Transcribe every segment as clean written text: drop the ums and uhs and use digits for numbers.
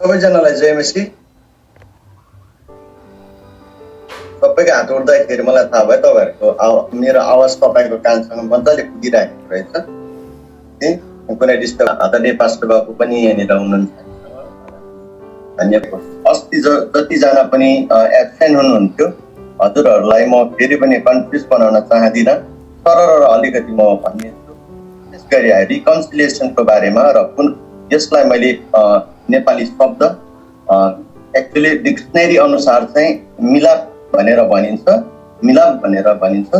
सबैजनालाई जय मसी। सबैको हात उठ्दाखेरि मलाई थाहा भयो तपाईँहरूको मेरो आवाज तपाईँको कानसँग मजाले पुगिरहेको रहेछ। कुनै डिस्टर्ब आदरणीय पास्टर बाबु पनि यहाँनिर हुनुहुन्छ। धन्यवाद। अस्ति जतिजना पनि एब्सेन्ट हुनुहुन्थ्यो हजुरहरूलाई म फेरि पनि कन्फ्युज बनाउन चाहदिनँ, तर अलिकति म भनिदिन्छु। विशेष गरी रिकन्सिलिएसनको बारेमा र यसलाई मैले नेपाली शब्द एक्चुअली डिक्सनरी अनुसार चाहिँ मिलाप भनेर भनिन्छ,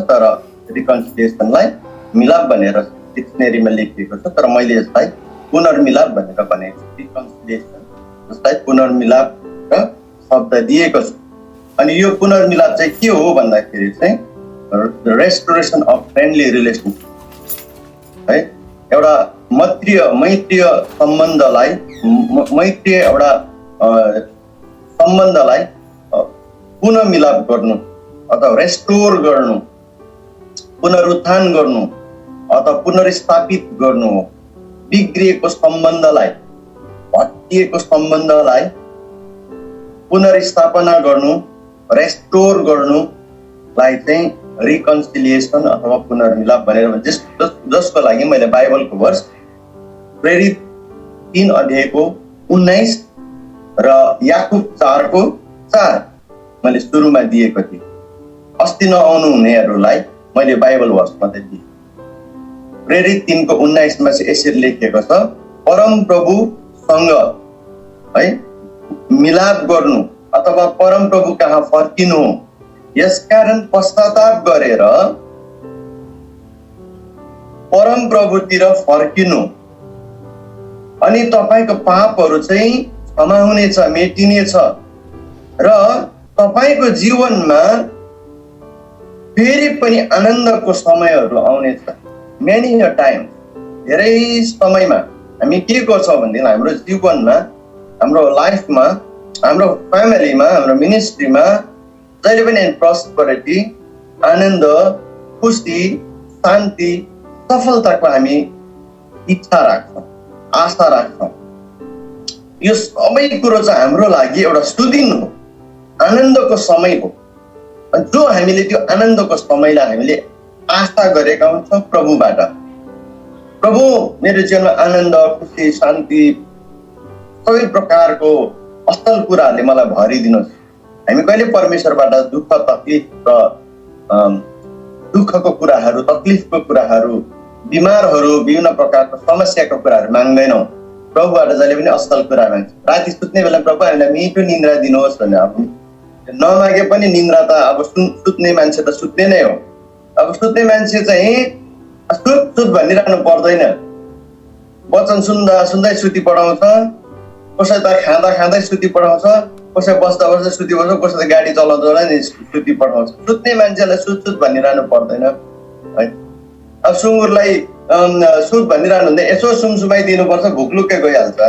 तर रिकन्सिलिएसनलाई मिलाप भनेर डिक्सनरीमा लेखिएको छ, तर मैले यसलाई पुनर्मिलाप भनेर भनेको छु। रिकन्सिलिएसन जसलाई पुनर्मिलाप र शब्द दिएको छ। अनि यो पुनर्मिलाप चाहिँ के हो भन्दाखेरि चाहिँ रेस्टोरेसन अफ फ्रेन्डली रिलेसनसिप है। एउटा मैत्रीय सम्बन्धलाई सम्बन्धलाई पुनः मिलाप गर्नु अथवा रेस्टोर गर्नु, पुनरुत्थान गर्नु अथवा पुनर्स्थापित गर्नु हो। बिग्रिएको सम्बन्धलाई, भत्किएको सम्बन्धलाई पुनर्स्थापना गर्नु, रेस्टोर गर्नुलाई चाहिँ रिकन्सिलिएसन अथवा पुनर्मिलाप भनेर जसको लागि मैले बाइबलको वर्ष प्रेरित 3 अध्यायको 19 र याकुब 4:4 मैले सुरुमा दिएको थिएँ। अस्ति नआउनु हुनेहरूलाई मैले बाइबल वर्ष मात्रै दिएँ। प्रेरित 3:19 मा चाहिँ यसरी लेखिएको छ, परम प्रभुसँग है मिलाप गर्नु अथवा परम प्रभु कहाँ फर्किनु, यसकारण पश्चाताप गरेर परम प्रभुतिर फर्किनु, अनि तपाईको पापहरू चाहिँ क्षमा हुनेछ, मेटिनेछ र तपाईको जीवनमा फेरि पनि आनन्दको समयहरू आउनेछ। मेनी अ टाइम, धेरै समयमा हामी के गर्छौँ भनेदेखि हाम्रो जीवनमा, हाम्रो लाइफमा, हाम्रो फ्यामिलीमा, हाम्रो मिनिस्ट्रीमा जहिले पनि प्रोस्पेरिटी, आनन्द, खुसी, शान्ति, सफलताको हामी इच्छा राख्छौँ, आशा राख्छौँ। यो सबै कुरो चाहिँ हाम्रो लागि एउटा सुदिन हो, आनन्दको समय हो। जो हामीले त्यो आनन्दको समयलाई हामीले आशा गरेका हुन्छौँ प्रभुबाट, प्रभु मेरो जीवनमा आनन्द, खुसी, शान्ति, सबै प्रकारको असल कुराहरूले मलाई भरिदिनुहोस्। हामी कहिले परमेश्वरबाट दुःख तकलिफ र दुःखको कुराहरू, तकलिफको कुराहरू, बिमारहरू, विभिन्न प्रकारको समस्याको कुराहरू माग्दैनौँ। प्रभुबाट जहिले पनि असल कुरा माग्छ। राति सुत्ने बेला प्रभु हामीलाई मिठो निन्द्रा दिनुहोस् भनेर अब नमागे पनि निन्द्रा त अब सुत्ने मान्छे त सुत्ने नै हो। अब सुत्ने मान्छे चाहिँ सुत भनिरहनु पर्दैन। वचन सुन्दा सुन्दै सुति पढाउँछ, कसै त खाँदा खाँदै सुति पढाउँछ, कसै बस्दा बस्दै सुति पढाउँछ, कसै त गाडी चलाउँदा नि सुति पढाउँछ। सुत्ने मान्छेलाई सुत भनिरहनु पर्दैन है। अब सुँगुरलाई सुत भनिरहनु हुँदैन, यसो सुमसुमाइ दिनुपर्छ, भुकलुक्कै गइहाल्छ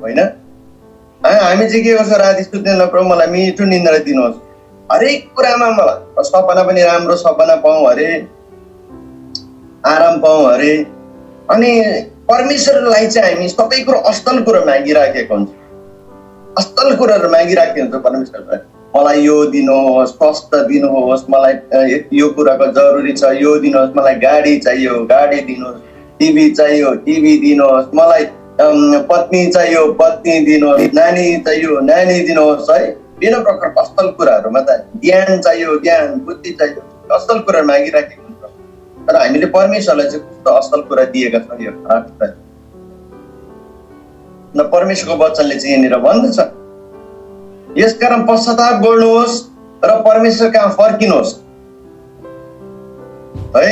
होइन। हामी चाहिँ के गर्छ, राति सुत्ने प्रभु मलाई मिठो निन्द्रा दिनुहोस्, हरेक कुरामा मलाई सपना पनि राम्रो सपना पाऊँ अरे, आराम पाऊँ अरे। अनि परमेश्वरलाई चाहिँ हामी सबै कुरो असल कुरो मागिराखेको हुन्छ, असल कुराहरू मागिराखेको हुन्छ परमेश्वरलाई। मलाई यो दिनुहोस्, स्वास्थ्य दिनुहोस्, मलाई यो कुराको जरुरी छ, यो दिनुहोस्, मलाई गाडी चाहियो, गाडी दिनुहोस्, टिभी चाहियो, टिभी दिनुहोस्, मलाई पत्नी चाहियो, पत्नी दिनुहोस्, नानी चाहियो, नानी दिनुहोस् है। विभिन्न प्रकारको असल कुराहरूमा त ज्ञान चाहियो, ज्ञान, बुद्धि चाहियो, असल कुरा मागिराखेको हुन्छ। तर हामीले परमेश्वरलाई चाहिँ कस्तो असल कुरा दिएका छौँ, यो खराब कुरा। न परमेश्वरको वचनले चाहिँ यहाँनिर भन्दछ, यसकारण पश्चाताप गर्नुहोस् र परमेश्वर कहाँ फर्किनुहोस् है।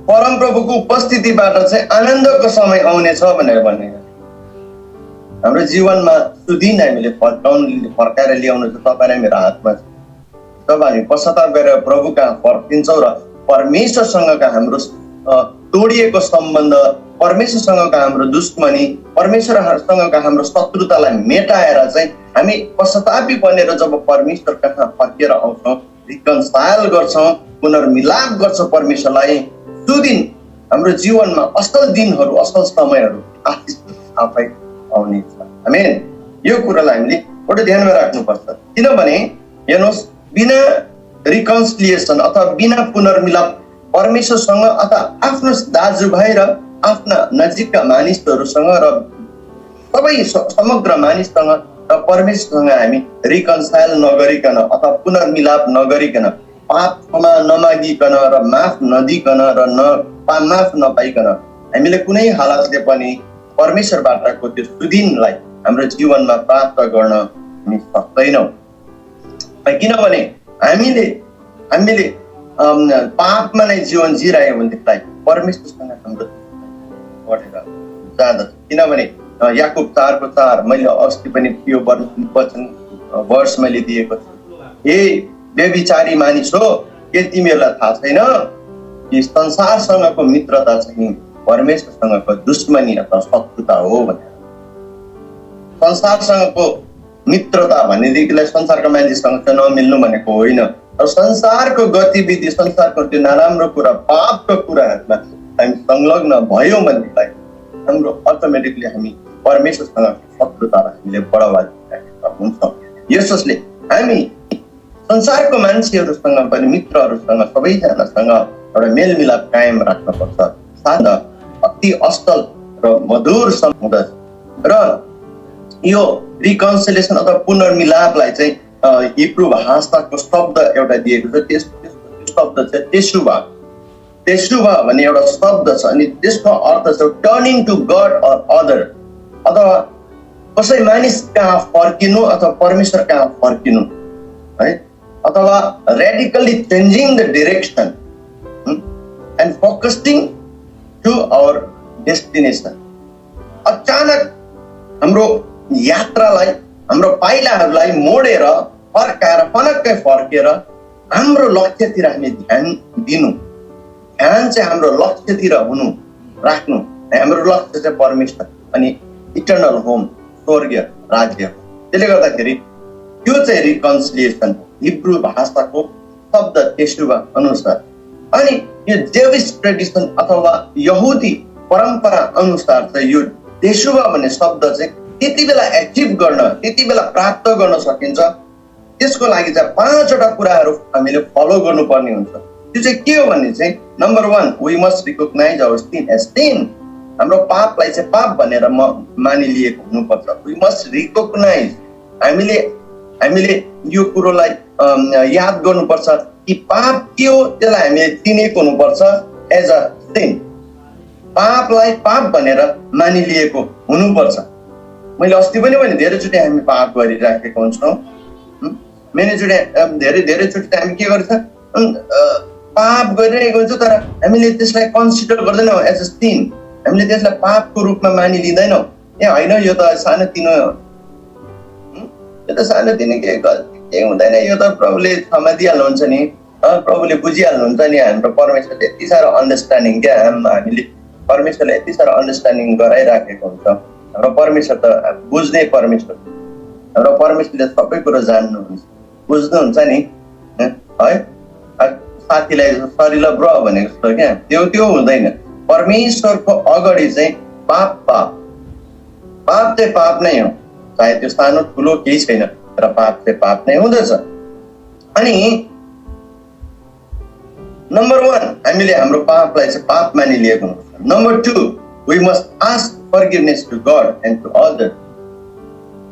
परम प्रभुको उपस्थितिबाट चाहिँ आनन्दको समय आउनेछ भनेर भनेको। हाम्रो जीवनमा सुदिन हामीले फर्काएर ल्याउनु चाहिँ तपाईँ मेरो हातमा छ। जब हामी पश्चाताप गरेर प्रभु कहाँ फर्किन्छौँ र परमेश्वरसँगका हाम्रो तोडिएको सम्बन्ध, परमेश्वरसँगका हाम्रो दुश्मनी, परमेश्वरसँगका हाम्रो शत्रुतालाई मेटाएर चाहिँ हामी पश्चातापी बनेर जब परमेश्वर कहाँ फर्केर आउँछौँ, रिकन्साइल गर्छौँ, पुनर्मिलाप गर्छौँ परमेश्वरलाई, सुदिन हाम्रो जीवनमा असल दिनहरू, असल समयहरू आफै आउनेछ। आमेन। यो कुरालाई हामीले बडो ध्यानमा राख्नुपर्छ। किनभने हेर्नुहोस्, बिना रिकन्सिलिएसन अथवा बिना पुनर्मिलाप परमेश्वरसँग अथवा आफ्नो दाजुभाइ र आफ्ना नजिकका मानिसहरूसँग र सबै समग्र मानिससँग र परमेश्वरसँग हामी रिकन्साइल नगरिकन अथवा पुनर्मिलाप नगरिकन, पाप क्षमा नमागिकन र माफ नदिकन र माफ नपाइकन हामीले कुनै हालतले पनि परमेश्वरबाटको त्यो सुदिनलाई हाम्रो जीवनमा प्राप्त गर्न हामी सक्दैनौँ। किनभने हामीले पापमा नै जीवन जिरहेको भनेदेखिलाई परमेश्वरसँग हाम्रो बढेर जाँदछ। किनभने याकुब 4:4 मैले अस्ति पनि यो वचन वर्ष मैले दिएको छु, हे व्यभिचारी मानिस हो, के तिमीहरूलाई थाहा छैन कि संसारसँगको मित्रता चाहिँ परमेश्वरसँगको दुश्मनी अथवा शत्रुता हो भनेर। संसारसँगको मित्रता भनेदेखिलाई संसारका मान्छेसँग चाहिँ नमिल्नु भनेको होइन, र संसारको गतिविधि, संसारको त्यो नराम्रो कुरा, पापको कुराहरूमा हामी संलग्न भयौँ भनेदेखिलाई हाम्रो अटोमेटिकली हामी परमेश्वरसँग शत्रुतालाई हामीले बढावा दिइरहेका हुन्छौँ। यसोसले हामी संसारको मान्छेहरूसँग पनि, मित्रहरूसँग, सबैजनासँग एउटा मेलमिलाप कायम राख्नुपर्छ। साथ अति असल र मधुर हुँदछ। र यो रिकन्सिलिएसन अथवा पुनर्मिलापलाई चाहिँ हिब्रू भाषाको शब्द एउटा दिएको छ, त्यस शब्द चाहिँ तेशुवा। तेशुवा भन्ने एउटा शब्द छ, अनि त्यसको अर्थ छ turning to God or other, अथवा कसै मानिस कहाँ फर्किनु अथवा परमेश्वर कहाँ फर्किनु है, अथवा radically changing the direction and focusing to our destination. अचानक हाम्रो यात्रालाई, हाम्रो पाइलाहरूलाई मोडेर फर्काएर फनक्कै फर्केर हाम्रो लक्ष्यतिर हामी ध्यान दिनु। ध्यान चाहिँ हाम्रो लक्ष्यतिर हुनु, राख्नु। हाम्रो लक्ष्य चाहिँ परमेश्वर अनि इटर्नल होम, स्वर्गीय राज्य। त्यसले गर्दाखेरि त्यो चाहिँ रिकन्सिलिएसन हिब्रू भाषाको शब्द तेशुवा अनुसार। अनि यो जेविस ट्रेडिसन अथवा यहुदी परम्परा अनुसार चाहिँ यो तेशुवा भन्ने शब्द चाहिँ त्यति बेला एचिभ गर्न, त्यति बेला प्राप्त गर्न सकिन्छ। त्यसको लागि चाहिँ 5वटा कुराहरू हामीले फलो गर्नुपर्ने हुन्छ। त्यो चाहिँ के हो भने चाहिँ number 1, we must recognise our sin as sin. हाम्रो पापलाई चाहिँ पाप भनेर मानिलिएको हुनुपर्छ। वी मस्ट रिकग्नाइज, हामीले यो कुरोलाई याद गर्नुपर्छ कि पाप के हो, त्यसलाई हामीले चिनेको हुनुपर्छ एज अ सिन। पापलाई पाप भनेर मानिलिएको हुनुपर्छ। मैले अस्ति पनि भने धेरैचोटि हामी पाप गरिराखेका हुन्छौँ। धेरैचोटि त हामी के गर्छ, पाप गरिरहेको हुन्छ, तर हामीले त्यसलाई कन्सिडर गर्दैनौँ एज अ सिन। हामीले त्यसलाई पापको रूपमा मानिलिँदैनौँ। ए होइन, यो त सानोतिनो, यो त सानोतिनो के हुँदैन, यो त प्रभुले क्षमा दिइहाल्नुहुन्छ नि, प्रभुले बुझिहाल्नुहुन्छ नि। हाम्रो परमेश्वरले यति साह्रो अन्डरस्ट्यान्डिङ, क्या हामीले परमेश्वरले यति साह्रो अन्डरस्ट्यान्डिङ गराइराखेको हुन्छ। हाम्रो परमेश्वर त बुझ्ने परमेश्वर, हाम्रो परमेश्वरले सबै कुरो जान्नुहुन्छ, बुझ्नुहुन्छ नि है। साथीलाई सरिलो ब्र भनेको जस्तो क्या, त्यो हुँदैन। परमेश्वरको अगाडि चाहिँ पाप चाहिँ पाप नै हो, चाहे त्यो सानो ठुलो केही छैन, तर पाप चाहिँ पाप नै हुँदछ। अनि नम्बर 1, हामीले हाम्रो पापलाई चाहिँ पाप मानिलिएको हुनुपर्छ। Number 2, we must ask forgiveness to God and to other.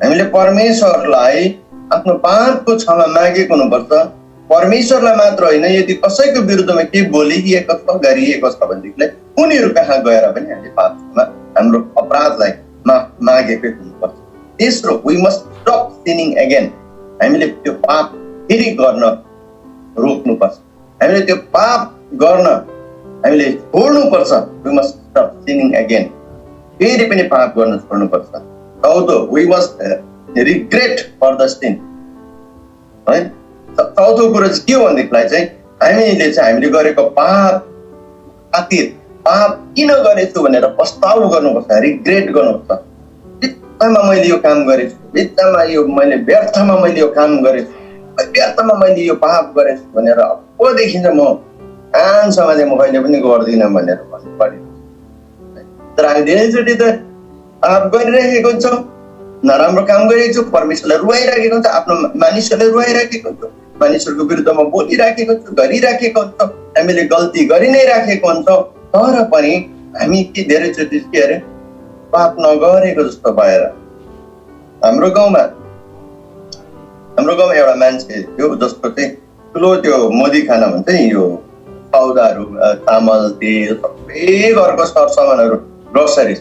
हामीले परमेश्वरलाई आफ्नो पापको क्षमा मागेको हुनुपर्छ। परमेश्वरलाई मात्र होइन, यदि कसैको विरुद्धमा के बोलिएको छ, गरिएको छ भनेदेखिलाई उनीहरू कहाँ गएर पनि हामीले पाप क्षमा, हाम्रो अपराधलाई मागेकै हुनुपर्छ। तेस्रो, we must stop sinning again. हामीले त्यो पाप फेरि गर्न रोक्नुपर्छ। हामीले त्यो पाप गर्न हामीले छोड्नुपर्छ। We must stop sinning again, फेरि पनि पाप गर्न छोड्नुपर्छ। चौथो, we must regret for the sin है। चौथो कुरो चाहिँ के हो भनेदेखिलाई चाहिँ हामीले गरेको पाप खातिर, पाप किन गरेछु भनेर पस्ताउ गर्नुपर्छ, रिग्रेट गर्नुपर्छ। बित्थामा मैले यो काम गरेछु, बित्थामा यो मैले व्यर्थमा मैले यो काम गरेछु, व्यर्थमा मैले यो पाप गरेछु भनेर अबदेखि चाहिँ म कामसम्म चाहिँ म कहिले पनि गर्दिनँ भनेर भन्नु पर्यो। तर हामी धेरैचोटि त पाप गरिरहेको हुन्छौँ, नराम्रो काम गरिरहेको छु, परमेश्वरलाई रुवाइराखेको हुन्छ, आफ्नो मानिसहरूलाई रुवाइराखेको हुन्छ, मानिसहरूको विरुद्धमा बोलिराखेको छु, गरिराखेको हुन्छ, हामीले गल्ती गरि नै राखेको हुन्छौँ। तर पनि हामी के धेरैचोटि के अरे पाप नगरेको जस्तो भएर हाम्रो गाउँमा एउटा मान्छे थियो जसको चाहिँ ठुलो त्यो मोदी खाना भन्छ नि, यो सौदाहरू चामल तेल सबै घरको सरसामानहरू ग्रोसरी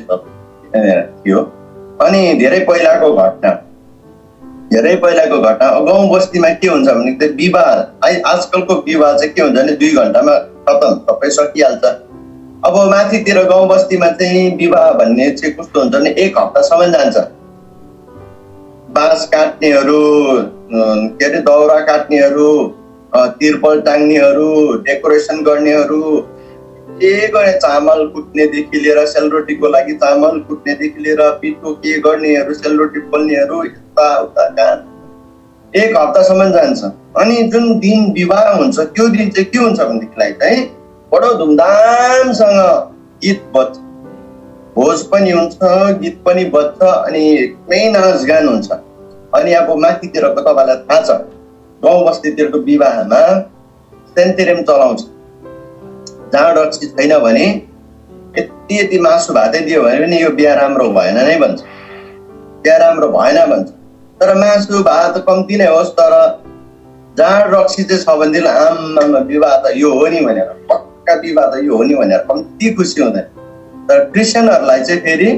सप थियो। अनि धेरै पहिलाको घटना गाउँ बस्तीमा के हुन्छ भने चाहिँ विवाह, आजकलको विवाह चाहिँ के हुन्छ भने 2 घन्टामा खतम, सबै सकिहाल्छ। अब माथितिर गाउँ बस्तीमा चाहिँ विवाह भन्ने चाहिँ कस्तो हुन्छ भने 1 हप्तासम्म जान्छ। बाँस काट्नेहरू, के अरे दौरा काट्नेहरू, तिरपल टाङ्नेहरू, डेकोरेसन गर्नेहरू, के गर्ने, चामल कुट्नेदेखि लिएर सेलरोटीको लागि चामल कुट्नेदेखि लिएर पिठो के गर्नेहरू, सेलरोटी पोल्नेहरू, यताउता काम 1 हप्तासम्म जान्छ। अनि जुन दिन विवाह हुन्छ त्यो दिन चाहिँ के हुन्छ भनेदेखिलाई चाहिँ बडो धुमधामसँग गीत बज्छ, भोज पनि हुन्छ, गीत पनि बज्छ, अनि एकदमै नाचगान हुन्छ। अनि अब माथितिरको तपाईँलाई थाहा छ, गाउँ बस्तीतिरको विवाहमा सेन्तेरेम चलाउँछ। जाँड रक्सी छैन भने यति मासु भातै दियो भने पनि यो बिहा राम्रो भएन नै भन्छ, बिहा राम्रो भएन भन्छ। तर मासु भात कम्ती नै होस्, तर जाँड रक्सी चाहिँ छ भनेदेखि आम्मामा विवाह त यो हो नि भनेर, पक्का विवाह त यो हो नि भनेर कम्ती खुसी हुँदैन। तर क्रिस्चियनहरूलाई चाहिँ फेरि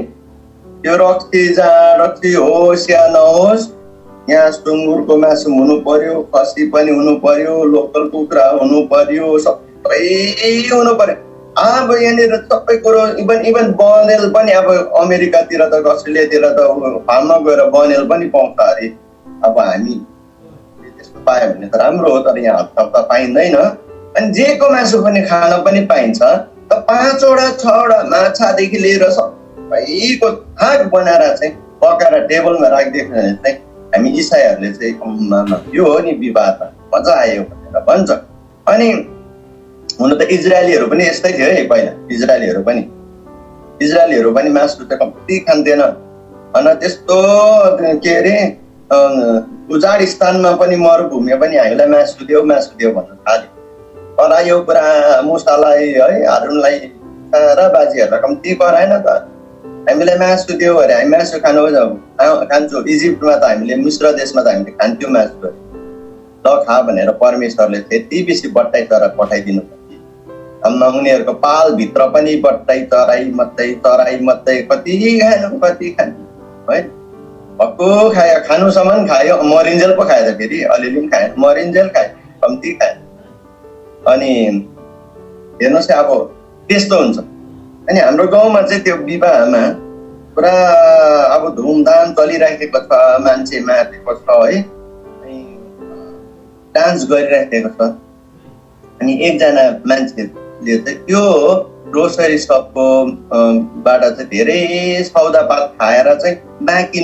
त्यो रक्सी जाँड रक्सी होस् या नहोस्, यहाँ सुँगुरको मासु हुनु पर्यो, खसी पनि हुनु पर्यो, लोकल कुखुरा हुनु पर्यो, सबै हुनु पर्यो। अब यहाँनिर सबै कुरो इभन बनेल पनि, अब अमेरिकातिर त अस्ट्रेलियातिर त फार्ममा गएर बनेल पनि पाउँछ अरे। अब हामी त्यस्तो पायो भने त राम्रो हो, तर यहाँ हप्ता पाइँदैन। अनि जेको मासु पनि खान पनि पाइन्छ। त 5वटा 6वटा माछादेखि लिएर सबैको थाक बनाएर चाहिँ पकाएर टेबलमा राखिदिएको भने चाहिँ हामी इसाईहरूले चाहिँ यो हो नि विवाह त, मजा आयो भनेर भन्छ। अनि हुन त इजरायलीहरू पनि यस्तै थियो है पहिला, इजरायलीहरू पनि मासु त कम्ती खान्थेन। अनि त्यस्तो के अरे उजाड स्थानमा पनि मरुभूमिमा पनि हामीलाई मासु दियो भन्न थाल्यो। तर यो कुरा मुसालाई है हारुनलाई र बाजीहरूलाई कम्ती कराएन त। हामीलाई मासु दियो अरे हामी मासु खान्छु। इजिप्टमा त हामीले, मिश्र देशमा त हामीले खान्थ्यौँ मासु। ल खा भनेर परमेश्वरले त्यति बेसी बट्टाइ चरा पठाइदिनु पर्छ। उनीहरूको पालभित्र पनि बट्टाइ चराई मात्रै कति खानु है, भक्कु खायो, खानुसम्म खायो, मरिन्जेल पो खायो त, फेरि अलिअलि पनि खायो, मरिन्जेल खायो, कम्ती खायो। अनि हेर्नुहोस् अब त्यस्तो हुन्छ। अनि हाम्रो गाउँमा चाहिँ त्यो विवाहमा पुरा अब धुमधाम चलिराखेको छ, मान्छे मातेको छ है, डान्स गरिराखेको छ। अनि एकजना मान्छेले चाहिँ त्यो ग्रोसरी सपको बाट चाहिँ धेरै सौदापात खाएर चाहिँ बाँकी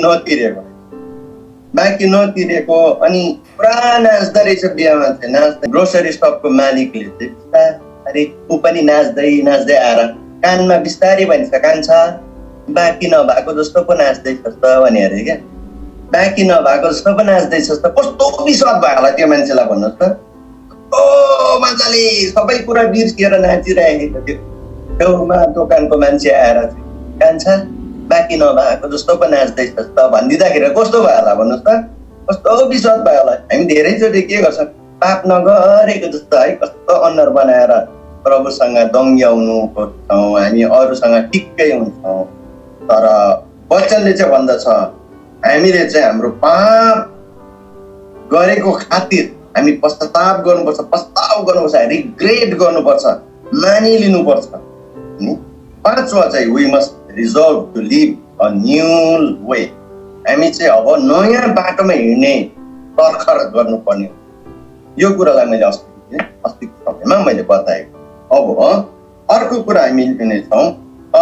नतिरेको अनि पुरा नाच्दा रहेछ बिहामा चाहिँ। नाच्दा ग्रोसरी सपको मालिकले चाहिँ बिस्तारै ऊ पनि नाच्दै आएर कानमा बिस्तारै भनिन्छ, कान्छ बाँकी नभएको जस्तो पो नाच्दैछ त भने अरे क्या। बाँकी नभएको जस्तो पो नाच्दैछ त, कस्तो विश्वास भयो होला त्यो मान्छेलाई भन्नुहोस् त। ओ मजाले सबै कुरा बिर्सिएर नाचिरहेको थियो। छेउमा दोकानको मान्छे आएर चाहिँ कान्छ बाँकी नभएको जस्तो पो नाच्दैछ त भनिदिँदाखेरि कस्तो भयो होला भन्नुहोस् त, कस्तो विश्वास भयो होला। हामी धेरैचोटि के गर्छौँ, पाप नगरेको जस्तो है कस्तो अनुहार बनाएर प्रभुसँग दङ्ग्याउनु खोज्छौँ, हामी अरूसँग टिक्कै हुन्छौँ। तर वचनले चाहिँ भन्दछ हामीले चाहिँ हाम्रो पाप गरेको खातिर हामी पश्चाताप गर्नुपर्छ, रिग्रेट गर्नुपर्छ, मानिलिनुपर्छ। 5वां चाहिँ we must resolve to live a new way. हामी चाहिँ अब नयाँ बाटोमा हिँड्ने तर्खर गर्नुपर्ने। यो कुरालाई मैले अस्तिको समयमा मैले बताएको। अब अर्को कुरा हामी लिनेछौँ। म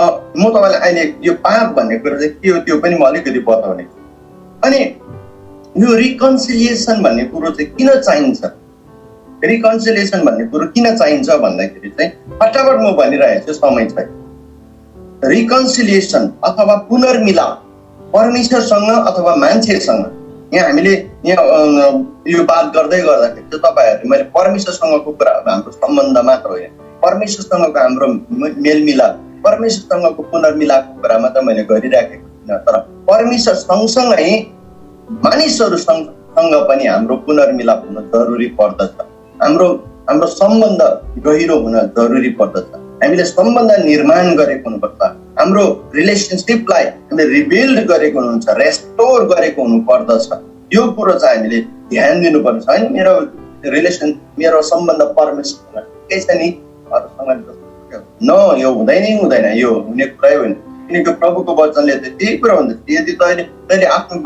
तपाईँलाई अहिले यो पाप भन्ने कुरा चाहिँ के हो त्यो पनि म अलिकति बताउने। अनि यो रिकन्सिलिएसन भन्ने कुरो चाहिँ किन चाहिन्छ, रिकन्सिलिएसन भन्ने कुरो किन चाहिन्छ भन्दाखेरि चाहिँ फटाफट म भनिरहेको छु, समय छैन। रिकन्सिलिएसन अथवा पुनर्मिलाप परमेश्वरसँग अथवा मान्छेसँग यहाँ हामीले यहाँ यो बात गर्दै गर्दाखेरि चाहिँ तपाईहरु मैले परमेश्वरसँगको कुरा हाम्रो सम्बन्ध मात्र होइन, परमेश्वरसँगको हाम्रो मेलमिलाप, परमेश्वरसँगको पुनर्मिलापको कुरा मात्र मैले गरिराखेको छैन, तर परमेश्वर सँगसँगै मानिसहरूसँग पनि हाम्रो पुनर्मिलाप हुन जरुरी पर्दछ। हाम्रो सम्बन्ध गहिरो हुन जरुरी पर्दछ। हामीले सम्बन्ध निर्माण गरेको हुनुपर्छ। हाम्रो रिलेसनशिपलाई हामीले रिबिल्ड गरेको हुनुहुन्छ, रेस्टोर गरेको हुनुपर्दछ। यो कुरो चाहिँ हामीले ध्यान दिनुपर्छ। हैन मेरो सम्बन्ध परमेश्वरसँग के छ नि, अरूसँग न यो हुँदैन, यो हुने कुरै होइन। किनकि प्रभुको वचनले चाहिँ त्यही कुरा हुन्छ। यदि तैँले आफ्नो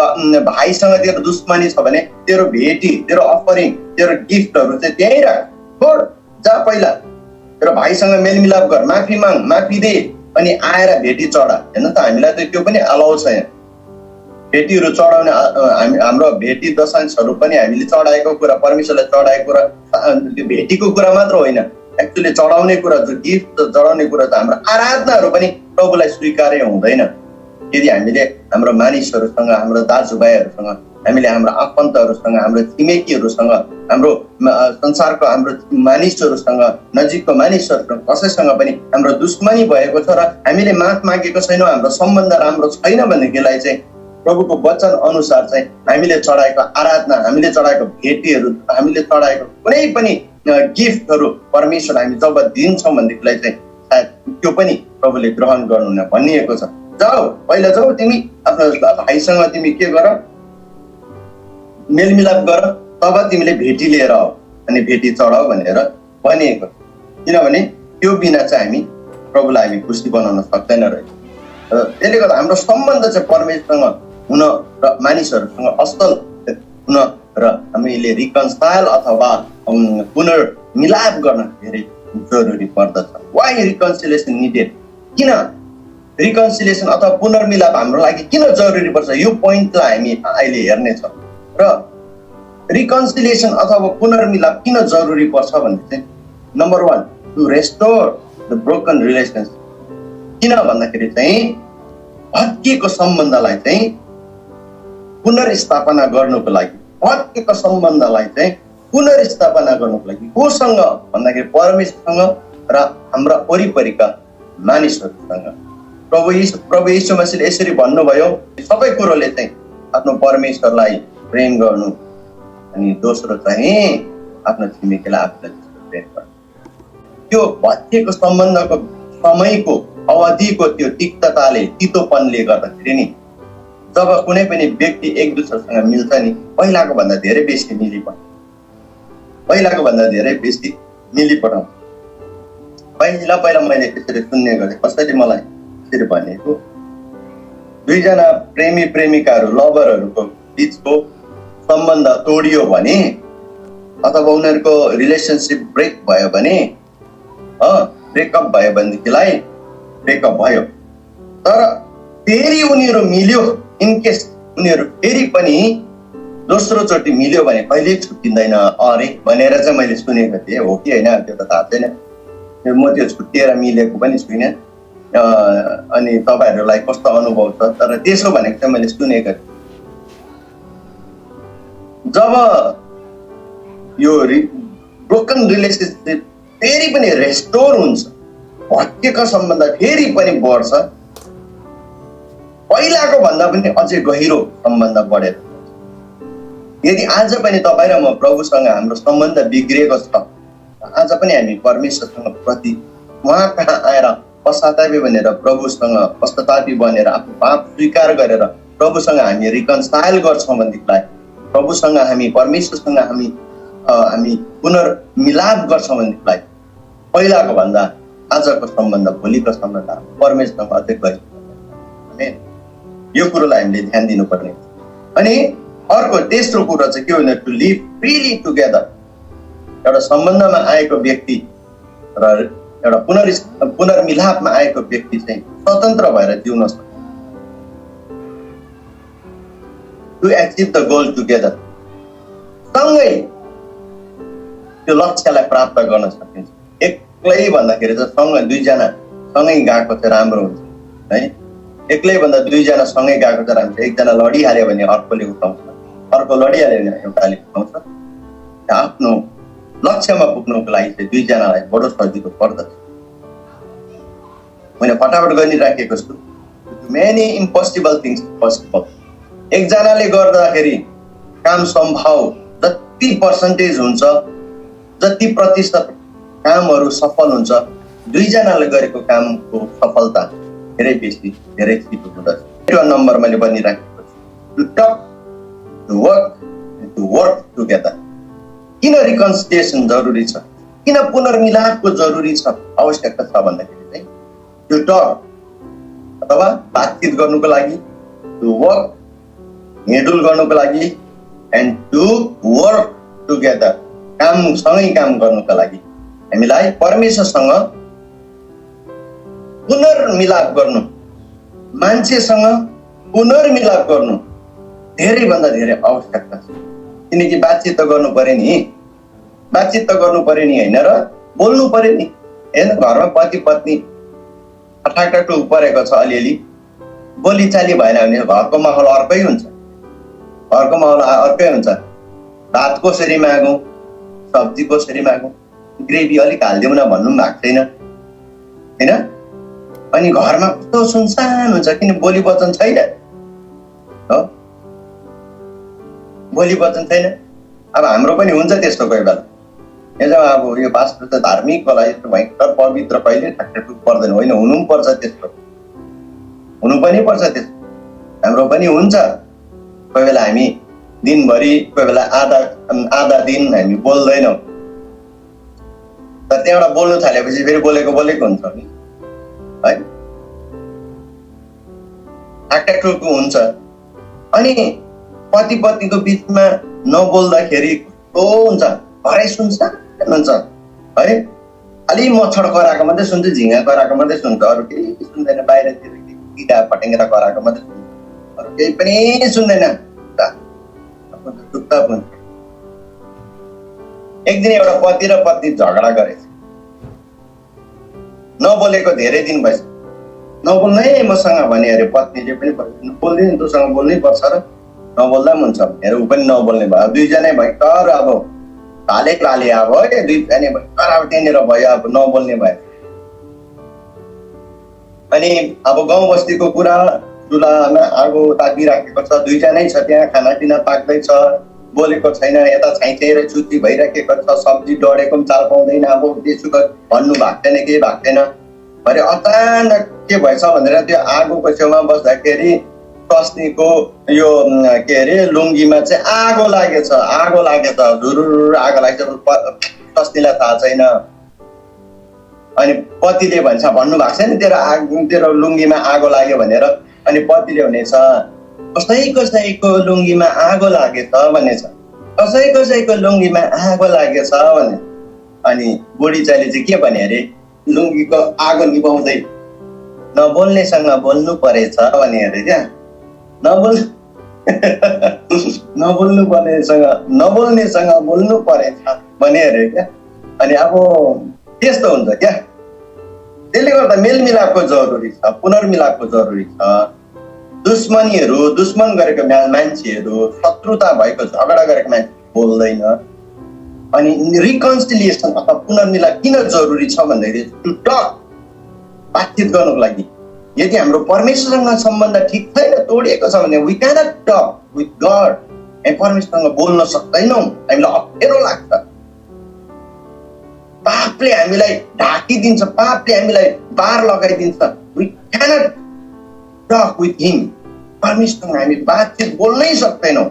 भाइसँग तेरो दुश्मनी छ भने तेरो भेटी, तेरो अफरिङ, तेरो गिफ्टहरू चाहिँ त्यहीँ राख, छोड, जा पहिला तेरो भाइसँग मेलमिलाप गर, माफी माग, माफी दे, अनि आएर भेटी चढा। हेर्नु त हामीलाई त त्यो पनि अलाउ छैन। भेटीहरू चढाउने हाम्रो भेटी दशांशहरू पनि हामीले चढाएको कुरा, परमेश्वरलाई चढाएको कुरा, त्यो भेटीको कुरा मात्र होइन, एक्चुअली चढाउने कुरा, जो गिफ्ट चढाउने कुरा त हाम्रो आराधनाहरू पनि प्रभुलाई स्वीकार्य हुँदैन। यदि हामीले हाम्रो मानिसहरूसँग, हाम्रो दाजुभाइहरूसँग, हामीले हाम्रो आफन्तहरूसँग, हाम्रो छिमेकीहरूसँग, हाम्रो संसारको हाम्रो मानिसहरूसँग, नजिकको मानिसहरूसँग कसैसँग पनि हाम्रो दुश्मनी भएको छ र हामीले माफ मागेको छैनौँ, हाम्रो सम्बन्ध राम्रो छैन भनेदेखिलाई चाहिँ प्रभुको वचन अनुसार चाहिँ हामीले चढाएको आराधना, हामीले चढाएको भेटीहरू, हामीले चढाएको कुनै पनि गिफ्टहरू परमेश्वर हामी जब दिन्छौँ भनेदेखिलाई चाहिँ सायद त्यो पनि प्रभुले ग्रहण गर्नुहुन्न भनिएको छ। पहिला जाऊ तिमी आफ्नो भाइसँग तिमी के गर, मेलमिलाप गर, तब तिमीले भेटी लिएर आऊ अनि भेटी चढाऊ भनेर भनिएको। किनभने त्यो बिना चाहिँ हामी प्रभुलाई हामी खुसी बनाउन सक्दैन रहेछ। त्यसले गर्दा हाम्रो सम्बन्ध चाहिँ परमेश्वरसँग हुन र मानिसहरूसँग असल हुन र हामीले रिकन्साइल अथवा पुनर्मिलाप गर्न धेरै जरुरी पर्दछ। Why reconciliation needed? किन रिकन्सिलिएसन अथवा पुनर्मिलाप हाम्रो लागि किन जरुरी पर्छ, यो पोइन्टलाई हामी अहिले हेर्नेछौँ। र रिकन्सिलिएसन अथवा पुनर्मिलाप किन जरुरी पर्छ भने चाहिँ number 1, to restore the broken relationship. किन भन्दाखेरि चाहिँ भत्किएको सम्बन्धलाई चाहिँ पुनर्स्थापना गर्नुको लागि, भत्किएको सम्बन्धलाई चाहिँ पुनर्स्थापना गर्नुको लागि कोसँग भन्दाखेरि परमेश्वरसँग र हाम्रा वरिपरिका मानिसहरूसँग। प्रभु यीशु मसीहले यसरी भन्नुभयो, सबै कुरोले चाहिँ आफ्नो परमेश्वरलाई प्रेम गर्नु, अनि दोस्रो चाहिँ आफ्नो छिमेकीलाई आफूलाई प्रेम गर्नु। त्यो भत्किएको सम्बन्धको समयको अवधिको त्यो तिक्तताले, तितोपनले गर्दाखेरि नि जब कुनै पनि व्यक्ति एक दुसरासँग मिल्छ नि, पहिलाको भन्दा धेरै बेसी मिलिपठाउँछ। पहिला मैले त्यसरी सुन्ने गरेँ, कसैले मलाई त्यसरी भनेको, दुईजना प्रेमी प्रेमिकाहरू, लभरहरूको बिचको सम्बन्ध तोडियो भने अथवा उनीहरूको रिलेसनसिप ब्रेक भयो भने, ब्रेकअप भयो भनेदेखिलाई ब्रेकअप भयो, तर फेरि उनीहरू मिल्यो, इनकेस उनीहरू फेरि पनि दोस्रो चोटि मिल्यो भने कहिले छुट्टिँदैन अरे भनेर चाहिँ मैले सुनेको थिएँ। हो कि होइन त्यो त थाहा छैन, म त्यो छुट्टिएर मिलेको पनि छुइनँ। अनि तपाईँहरूलाई कस्तो अनुभव छ, तर त्यसो भनेको चाहिँ मैले सुनेको थिएँ। जब यो ब्रोकन रिलेसनसिप फेरि पनि रेस्टोर हुन्छ, भत्किएको सम्बन्ध फेरि पनि बढ्छ, पहिलाको भन्दा पनि अझै गहिरो सम्बन्ध बढेर। यदि आज पनि तपाईँ र म प्रभुसँग हाम्रो सम्बन्ध बिग्रिएको छ, आज पनि हामी परमेश्वरसँग प्रति उहाँ कहाँ आएर पश्चातापी बनेर पश्चातापी बनेर आफ्नो पाप स्वीकार गरेर प्रभुसँग हामी रिकन्साइल गर्छौँ भनेदेखिलाई, प्रभुसँग हामी परमेश्वरसँग हामी पुनर्मिलाप गर्छौँ भनेदेखिलाई पहिलाको भन्दा आजको सम्बन्ध, भोलिको सम्बन्ध परमेश्वरसँग अझै गहिरो। यो कुरोलाई हामीले ध्यान दिनुपर्ने। अनि अर्को तेस्रो कुरो चाहिँ के भन्दा टु लिभ फ्रीली टुगेदर। एउटा सम्बन्धमा आएको व्यक्ति र एउटा पुनर्मिलापमा आएको व्यक्ति चाहिँ स्वतन्त्र भएर जिउन सक्छ। To achieve the goal together, सँगै त्यो लक्ष्यलाई प्राप्त गर्न सकिन्छ। एक्लै भन्दाखेरि चाहिँ सँगै दुईजना सँगै गएको चाहिँ राम्रो हुन्छ है। एक्लै भन्दा दुईजना सँगै गएको त राम्रो, एकजना लडिहाल्यो भने अर्कोले उठाउँछ, अर्को लडिहाल्यो भने एउटाले उठाउँछ। आफ्नो लक्ष्यमा पुग्नुको लागि चाहिँ दुईजनालाई बडो सजिलो पर्दछ। मैले फटाफट गरिराखेको छु। Many impossible things possible. एकजनाले गर्दाखेरि काम सम्भव जति पर्सेन्टेज हुन्छ, जति प्रतिशत कामहरू सफल हुन्छ, दुईजनाले गरेको कामको सफलता धेरै बेसी, धेरै छिटो हुँदछ। एउटा नम्बर मैले बनिराखेको छु, to talk, to work together. किन रिकन्सिलिएसन जरुरी छ, किन पुनर्मिलापको जरुरी छ, आवश्यकता छ भन्दाखेरि चाहिँ टु टक अथवा बातचित गर्नुको लागि, टु वर्क हिँडुल गर्नुको लागि, एन्ड टु वर्क टुगेदर सँगै काम गर्नुको लागि हामीलाई परमेश्वरसँग पुनर्मिलाप गर्नु, मान्छेसँग पुनर्मिलाप गर्नु धेरैभन्दा धेरै आवश्यकता छ। किनकि बातचित त गर्नु पर्यो नि, बातचित त गर्नु पर्यो नि, होइन र बोल्नु पर्यो नि, होइन। घरमा पति पत्नी ठटाटु परेको छ, अलिअलि बोलीचाली भएन भने घरको माहौल अर्कै हुन्छ, घरको माहौल अर्कै हुन्छ। भात कसरी मागौँ, सब्जी कसरी मागौँ, ग्रेभी अलिक हालिदेऊ न भन्नु पनि भएको छैन, होइन। अनि घरमा कस्तो सुनसान हुन्छ, किन बोली वचन छैन, हो, बोली वचन छैन। अब हाम्रो पनि हुन्छ त्यस्तो कोही बेला। यो अब यो पास्टर त धार्मिक होला, यस्तो भयङ्कर पवित्र कहिले ठ्याक्क पर्दैन, होइन, हुनु पनि पर्छ त्यस्तो, हुनु पनि पर्छ त्यस्तो। हाम्रो पनि हुन्छ कोही बेला हामी दिनभरि, कोही बेला आधा दिन हामी बोल्दैनौँ, तर त्यहाँबाट बोल्नु थालेपछि फेरि बोलेको हुन्छ नि, है, ठ्याक्क हुन्छ। अनि पति पत्नीको बिचमा नबोल्दाखेरि कस्तो हुन्छ, घरै सुनसान हुन्छ, है। अलि मच्छर कराएको मात्रै सुन्छ, झिँगा कराएको मात्रै सुन्छ, अरू केही सुन्दैन। बाहिरतिर किरा फटेङ्ग्रा कराएको मात्रै सुन्छ, अरू केही पनि सुन्दैन। एक दिन एउटा पति र पत्नी झगडा गरेछ, नबोलेको धेरै दिन भएछ, नबोल्नै मसँग भने अरे पत्नीले पनि बोल्दैन, तँसँग बोल्नै पर्छ र नबोल्दा पनि हुन्छ भनेर ऊ पनि नबोल्ने भयो। दुईजनै भयङ्कर अब भाले अब है, दुईजना भयङ्कर अब त्यहाँनिर भयो, अब नबोल्ने भयो। अनि अब गाउँ बस्तीको कुरा, चुलामा आगो तापिराखेको छ, दुईजनै छ त्यहाँ, खानापिना पाक्दैछ, बोलेको छैन, यता छाइछाइ चुच्ची भइराखेको छ, सब्जी डढेको पनि चाल पाउँदैन, अब त्यसो भन्नु भएको छैन, केही भएको छैन। भरे अचानक के भएछ भनेर त्यो आगोको छेउमा बस्दाखेरि स्वास्नीको यो के अरे लुङ्गीमा चाहिँ आगो लागेछ, झुरुर आगो लागेछ, स्वास्नीलाई थाहा छैन। अनि पतिले भन्छ, भन्नु भएको छैन तेरो लुङ्गीमा आगो लाग्यो भनेर। अनि पतिले भनेछ, कसैको लुङ्गीमा आगो लागेछ भनेछ, कसैको लुङ्गीमा आगो लागेछ भने। अनि बुढी चाहिँले चाहिँ के भने अरे, लुङ्गीको आगो निभाउँदै नबोल्नेसँग बोल्नु परेछ भने अरे, क्या नबोल्नेसँग बोल्नु परेछ भने अरे, क्या। अनि अब त्यस्तो हुन्छ क्या। त्यसले गर्दा मेलमिलापको जरुरी छ, पुनर्मिलापको जरुरी छ। दुश्मन गरेको मान्छेहरू, शत्रुता भएको, झगडा गरेको मान्छे बोल्दैन। अनि रिकन्सिलिएसन अथवा पुनर्मिलाप किन जरुरी छ भन्दाखेरि टु टक, बातचित गर्नुको लागि। यदि हाम्रो परमेश्वरसँग सम्बन्ध ठिक छैन, तोडिएको छ भने we cannot talk with God. हामी परमेश्वरसँग बोल्न सक्दैनौँ, हामीलाई अप्ठ्यारो लाग्छ। पापले हामीलाई ढाकिदिन्छ, पापले हामीलाई बार लगाइदिन्छ। वी क्यानट टक विथ हिम। परमेश्वरसँग हामी बातचित बोल्नै सक्दैनौँ।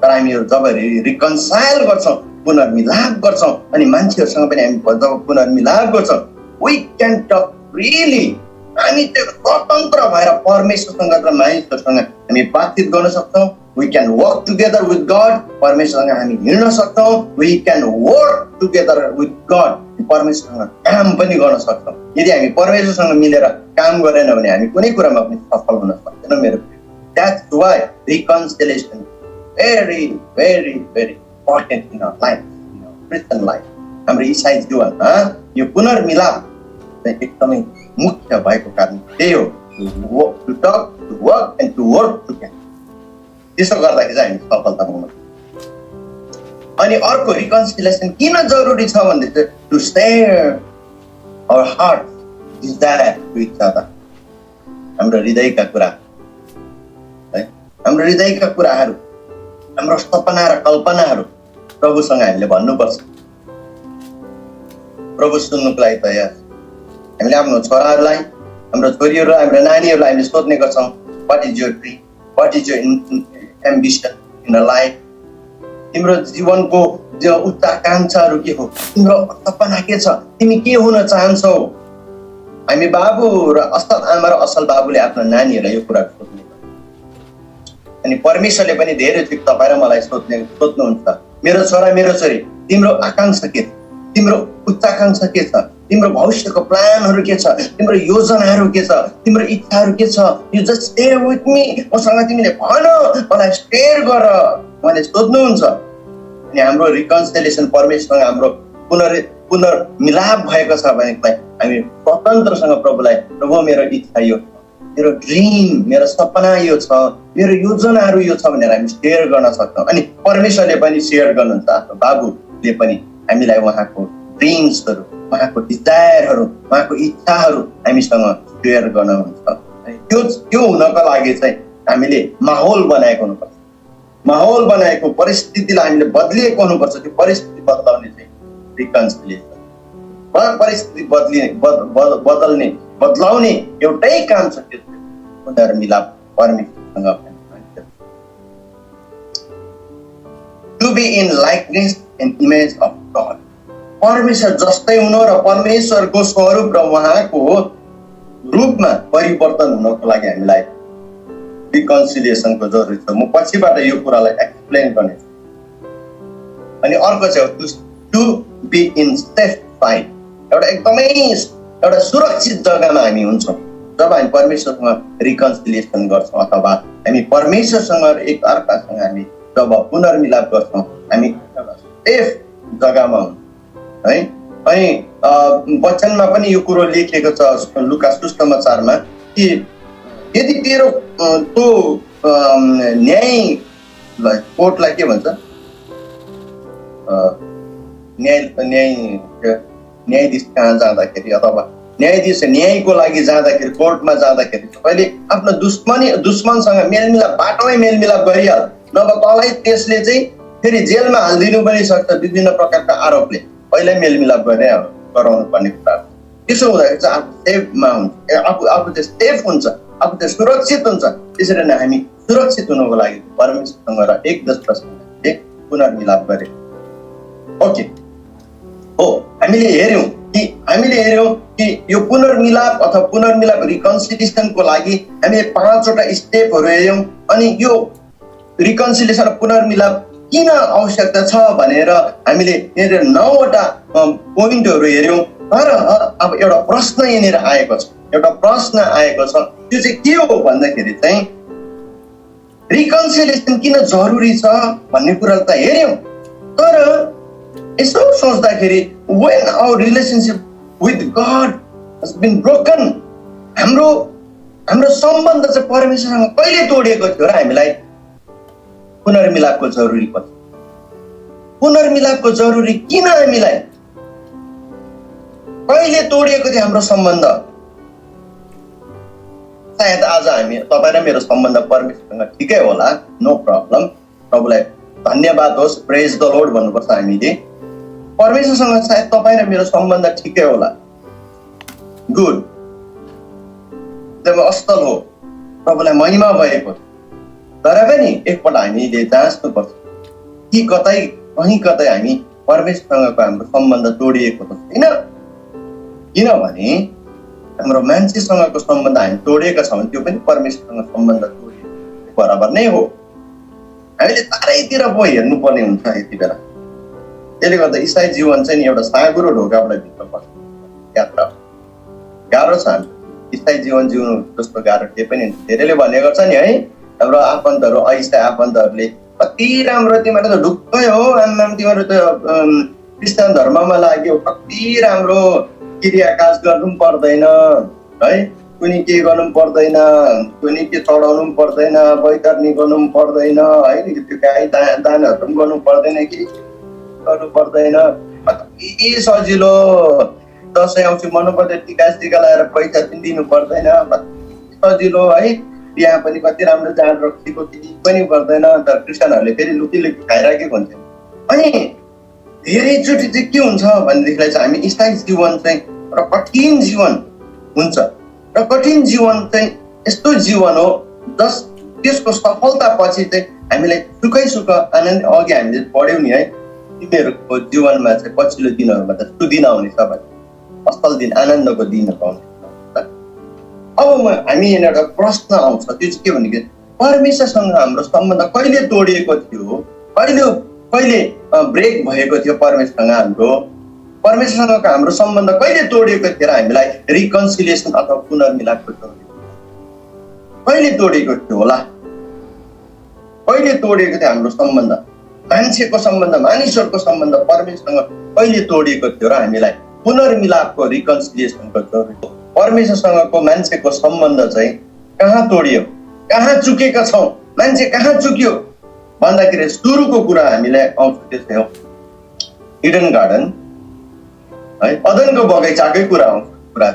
तर हामीहरू जब रिकन्साइल गर्छौँ, पुनर्मिलाप गर्छौँ, अनि मान्छेहरूसँग पनि हामी जब पुनर्मिलाप गर्छौँ, वी क्यान टक फ्रिली। हामी त्यो स्वतन्त्र भएर परमेश्वरसँग र मानिसहरूसँग हामी बातचित गर्न सक्छौँ। We can work together with God. परमेश्वरसँग हामी हिँड्न सक्छौँ। We can work together with God. परमेश्वरसँग काम पनि गर्न सक्छौँ। यदि हामी परमेश्वरसँग मिलेर काम गरेन भने हामी कुनै कुरामा पनि सफल हुन सक्दैनौँ। मेरो that's why reconciliation very important in our life, in our Christian life. हाम्रो इसाई जीवनमा यो पुनर्मिलाप एकदमै मुख्य भएको कारण त्यही हो। to talk, to work and to work together. त्यसो गर्दाखेरि चाहिँ हामी सफलता पाउन। अनि अर्को रिकन्सिलिएसन किन जरुरी छ भन्दै चाहिँ to share our heart desire to each other. हाम्रो हृदयका कुरा है, हाम्रो हृदयका कुराहरू, हाम्रो सपना र कल्पनाहरू प्रभुसँग हामीले भन्नुपर्छ। प्रभु सुन्नुको लागि तयार। हामीले आफ्नो छोराहरूलाई, हाम्रो छोरीहरूलाई, हाम्रो नानीहरूलाई हामीले सोध्ने गर्छौँ, what is your dream, what is your ambition in a life. तिम्रो जीवनको जो उच्च आकांक्षाहरू के हो, तिम्रो सपना के छ, तिमी के हुन चाहन्छौ। हामी बाबु र असल आमा र असल बाबुले आफ्नो नानीहरूलाई यो कुरा सोध्ने गर्छ। अनि परमेश्वरले पनि धेरै चोटि तपाईँ र मलाई सोध्नुहुन्छ, मेरो छोरा मेरो छोरी तिम्रो आकांक्षा के छ, तिम्रो उच्च आकांक्षा के छ, तिम्रो भविष्यको प्लानहरू के छ, तिम्रो योजनाहरू के छ, तिम्रो इच्छाहरू के छ। You just stay with me, मसँग तिमीले भन, मलाई शेयर गर, उहाँले सोध्नुहुन्छ। अनि हाम्रो रिकन्सिलिएसन परमेश्वरसँग हाम्रो पुनर्मिलाप भएको छ भने हामी स्वतन्त्रसँग प्रभुलाई, प्रभु मेरो इच्छा यो, मेरो ड्रिम, मेरो सपना यो छ, मेरो योजनाहरू यो छ भनेर हामी शेयर गर्न सक्छौँ। अनि परमेश्वरले पनि शेयर गर्नुहुन्छ, आफ्नो बाबुले पनि हामीलाई उहाँको ड्रिम्सहरू, उहाँको डिजायरहरू, उहाँको इच्छाहरू हामीसँग शेयर गर्नुहुन्छ। त्यो हुनको लागि चाहिँ हामीले माहौल बनाएको हुनुपर्छ। माहौल बनाएको, परिस्थितिलाई हामीले बदलिएको हुनुपर्छ। त्यो परिस्थिति बदलाउने चाहिँ रिकन्सिलिएसन। परिस्थिति बदलाउने एउटै काम छ, त्यो पुनर्मिलाप परमेश्वरसँग। To be in likeness and image of God. परमेश्वर जस्तै हुनु र परमेश्वरको स्वरूप र उहाँको रूपमा परिवर्तन हुनको लागि हामीलाई रिकन्सिलिएसनको जरुरी छ। म पछिबाट यो कुरालाई एक्सप्लेन गर्नेछु। अनि अर्को चाहिँ to be in safe side. एउटा एकदमै एउटा सुरक्षित जग्गामा हामी हुन्छौँ जब हामी परमेश्वरसँग रिकन्सिलिएसन गर्छौँ, अथवा हामी परमेश्वरसँग एक अर्कासँग हामी जब पुनर्मिलाप गर्छौँ, हामी एउटा सेफ जग्गामा हुन्छौँ है। अनि वचनमा पनि यो कुरो लेखिएको छ लुका सुसमाचारमा कि यदि तेरो त्यो न्यायलाई, कोर्टलाई के भन्छ, न्यायाधीश कहाँ जाँदाखेरि अथवा न्यायको लागि जाँदाखेरि, कोर्टमा जाँदाखेरि तपाईँले आफ्नो दुश्मनसँग मेलमिलाप, बाटोमै मेलमिलाप गरिहाल, नभए तँलाई त्यसले चाहिँ फेरि जेलमा हालिदिनु पनि सक्छ विभिन्न प्रकारका आरोपले। पहिल्यै मेलमिलाप गराउनु पर्ने कुरा। त्यसो हुँदाखेरि चाहिँ आफू सेफमा हुन्छ, आफू चाहिँ सेफ हुन्छ, आफू चाहिँ सुरक्षित हुन्छ। त्यसरी नै हामी सुरक्षित हुनुको लागि परमेश्वरसँग र एक दोस्रोसँग पुनर्मिलाप गरे। ओके हो, हामीले हेर्यौँ कि यो पुनर्मिलाप अथवा पुनर्मिलाप रिकन्सिलिएसनको लागि हामीले 5वटा स्टेपहरू हेर्यौँ। अनि यो रिकन्सिलिएसन पुनर्मिलाप किन आवश्यकता छ भनेर हामीले यहाँनिर 9वटा पोइन्टहरू हेर्यौँ। तर अब एउटा प्रश्न यहाँनिर आएको छ, त्यो चाहिँ के हो भन्दाखेरि चाहिँ रिकन्सिलिएसन किन जरुरी छ भन्ने कुरा त हेर्यौँ। तर यसो सोच्दाखेरि when our relationship with God has been broken, हाम्रो सम्बन्ध चाहिँ परमेश्वरसँग कहिले तोडिएको थियो र हामीलाई पुनर्मिलापको जरुरी पर्छ। पुनर्मिलापको जरुरी किन हामीलाई, कहिले तोडिएको थियो हाम्रो सम्बन्ध? सायद आज हामी, तपाईँ र मेरो सम्बन्ध परमेश्वरसँग ठिकै होला, नो प्रब्लम, प्रभुलाई धन्यवाद होस्, प्रेज द लर्ड भन्नुपर्छ हामीले। परमेश्वरसँग सायद तपाईँ र मेरो सम्बन्ध ठिकै होला, गुड, जब असल हो, प्रभुलाई महिमा भएको। तर पनि एकपल्ट हामीले जाँच्नुपर्छ कि कहीँ कतै हामी परमेश्वरसँगको हाम्रो सम्बन्ध तोडिएको त छैन। किनभने हाम्रो मान्छेसँगको सम्बन्ध हामी तोडिएका छौँ भने त्यो पनि परमेश्वरसँग सम्बन्ध तोडिएको बराबर नै हो। हामीले चारैतिर पो हेर्नुपर्ने हुन्छ यति बेला। त्यसले गर्दा इसाई जीवन चाहिँ नि एउटा साँगुरो ढोकाबाट भित्र बस्ने यात्रा गाह्रो छ। हामी इसाई जीवन जिउनु जस्तो गाह्रो केही पनि हुन्छ। धेरैले भन्ने गर्छ नि है, हाम्रो आफन्तहरू, ऐसा आफन्तहरूले कति राम्रो, तिमीहरू त ढुक्कै हो, आम्माम तिमीहरू त क्रिस्चियन धर्ममा लाग्यो, कति राम्रो क्रियाकाज गर्नु पनि पर्दैन है, कुनै के गर्नु पर्दैन, कुनै के चढाउनु पर्दैन, बैतरनी गर्नु पर्दैन हैन, त्यो गाई दानहरू पनि गर्नु पर्दैन, के गर्नु पर्दैन, अति सजिलो। दसैँ आउँछ मनाउनुपर्छ, टिका लगाएर पैसा पनि दिनु पर्दैन, सजिलो है। बिहा पनि कति राम्रो जाँड रक्सीको केही पनि पर्दैन। तर क्रिस्चियनहरूले फेरि लुकी खाइराखेको हुन्छ। अनि धेरैचोटि चाहिँ के हुन्छ भनेदेखिलाई चाहिँ हामी स्थायी जीवन चाहिँ र कठिन जीवन हुन्छ, र कठिन जीवन चाहिँ यस्तो जीवन हो त्यसको सफलता पछि चाहिँ हामीलाई सुख आनन्द, अघि हामीले पढ्यौँ नि है, तिमीहरूको जीवनमा चाहिँ पछिल्लो दिनहरूमा त सुदिन आउनेछ भने, असल दिन, आनन्दको दिनहरू आउने। अब हामी यहाँ एउटा प्रश्न आउँछ, त्यो चाहिँ के भनेदेखि परमेश्वरसँग हाम्रो सम्बन्ध कहिले तोडिएको थियो, कहिले ब्रेक भएको थियो परमेश्वरसँग परमेश्वरसँगको हाम्रो सम्बन्ध कहिले तोडिएको थियो र हामीलाई रिकन्सिलिएसन अथवा पुनर्मिलापको कहिले तोडिएको थियो होला? कहिले तोडिएको थियो हाम्रो सम्बन्ध? मान्छेको सम्बन्ध, मानिसहरूको सम्बन्ध परमेश्वरसँग कहिले तोडिएको थियो र हामीलाई पुनर्मिलापको रिकन्सिलिएसनको जरुरी? परमेश्वरसँगको मान्छेको सम्बन्ध चाहिँ कहाँ तोडियो, कहाँ चुकेका छौँ, मान्छे कहाँ चुक्यो भन्दाखेरि सुरुको कुरा हामीलाई आउँछ, त्यो चाहिँ हो इडन गार्डन है, अदनको बगैँचाकै कुरा आउँछ। कुरा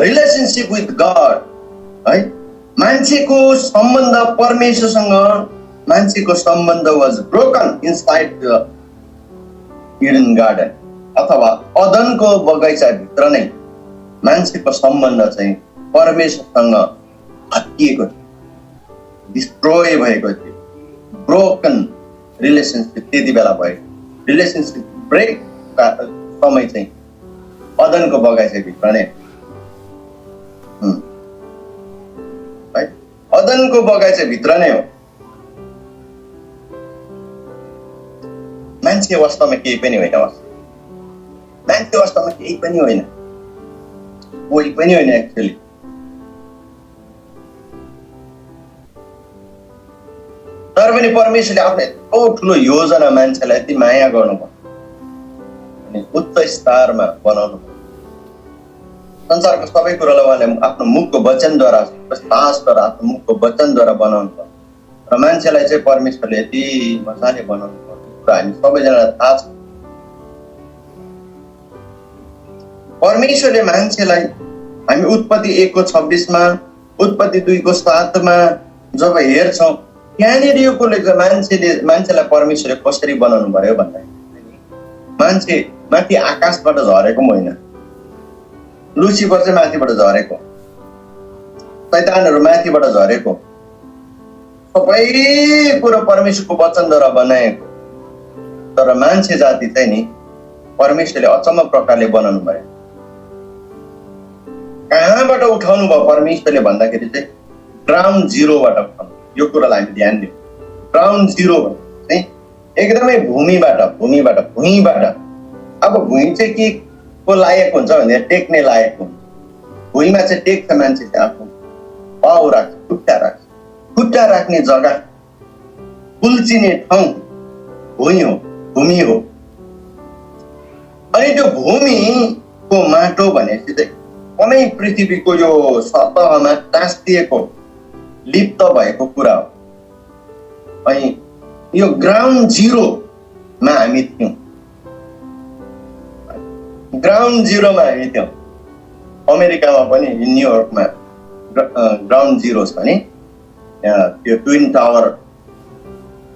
रिलेसनसिप विथ गड है, मान्छेको सम्बन्ध परमेश्वरसँग, मान्छेको सम्बन्ध was broken inside the Eden garden अथवा अदनको बगैँचा भित्र नै मान्छेको सम्बन्ध चाहिँ परमेश्वरसँग हत्किएको थियो, डिस्ट्रोय भएको थियो। ब्रोकन रिलेसनसिप त्यति बेला भयो। रिलेसनसिप ब्रेक समय चाहिँ अदनको बगैँचा भित्र नै है, अदनको बगैँचा भित्र नै हो। मान्छे वास्तवमा केही पनि होइन, मान्छे वास्तवमा केही पनि होइन, कोही पनि होइन एक्चुअली। तर पनि परमेश्वरले आफ्नो यत्रो ठुलो योजना मान्छेलाई यति माया गर्नुभयो अनि उच्च स्तरमा बनाउनु भयो। संसारको सबै कुरालाई उहाँले आफ्नो मुखको वचनद्वारा, साहसद्वारा, आफ्नो मुखको वचनद्वारा बनाउनु भयो र मान्छेलाई चाहिँ परमेश्वरले यति मजाले बनाउनु भयो कुरा हामी सबैजनालाई थाहा छ। परमेश्वरले मान्छेलाई, हामी उत्पत्ति 1:26मा, उत्पत्ति 2:7मा जब हेर्छौँ, त्यहाँनिर यो कुरो लेख्छ मान्छेलाई परमेश्वरले कसरी बनाउनु भयो भन्दाखेरि मान्छे माथि आकाशबाट झरेको पनि होइन, लुसिफर चाहिँ माथिबाट झरेको, शैतानहरू माथिबाट झरेको, सबै कुरो परमेश्वरको वचनद्वारा बनाएको। तर मान्छे जाति चाहिँ नि परमेश्वरले अचम्म प्रकारले बनाउनु भयो। कहाँबाट उठाउनु भयो परमेश्वरले भन्दाखेरि चाहिँ ग्राउन्ड जिरोबाट उठाउनु। यो कुरालाई हामी ध्यान दिउँ। ग्राउन्ड जिरो चाहिँ एकदमै भूमिबाट। अब भुइँ चाहिँ के को लायक हुन्छ भने टेक्ने लायक हुन्छ। भुइँमा चाहिँ टेक्छ मान्छे चाहिँ आफ्नो पाउ राख्छ, खुट्टा राख्ने जग्गा, कुल्चिने ठाउँ भुइँ हो, भूमि हो। अनि त्यो भूमिको माटो भनेपछि चाहिँ कुनै पृथ्वीको यो सतहमा टाँसिएको, लिप्त भएको कुरा हो। अनि यो ग्राउन्ड जिरोमा हामी थियौँ, ग्राउन्ड जिरोमा हामी थियौँ। अमेरिकामा पनि न्युयोर्कमा ग्राउन्ड जिरो छ नि, यहाँ त्यो ट्विन टावर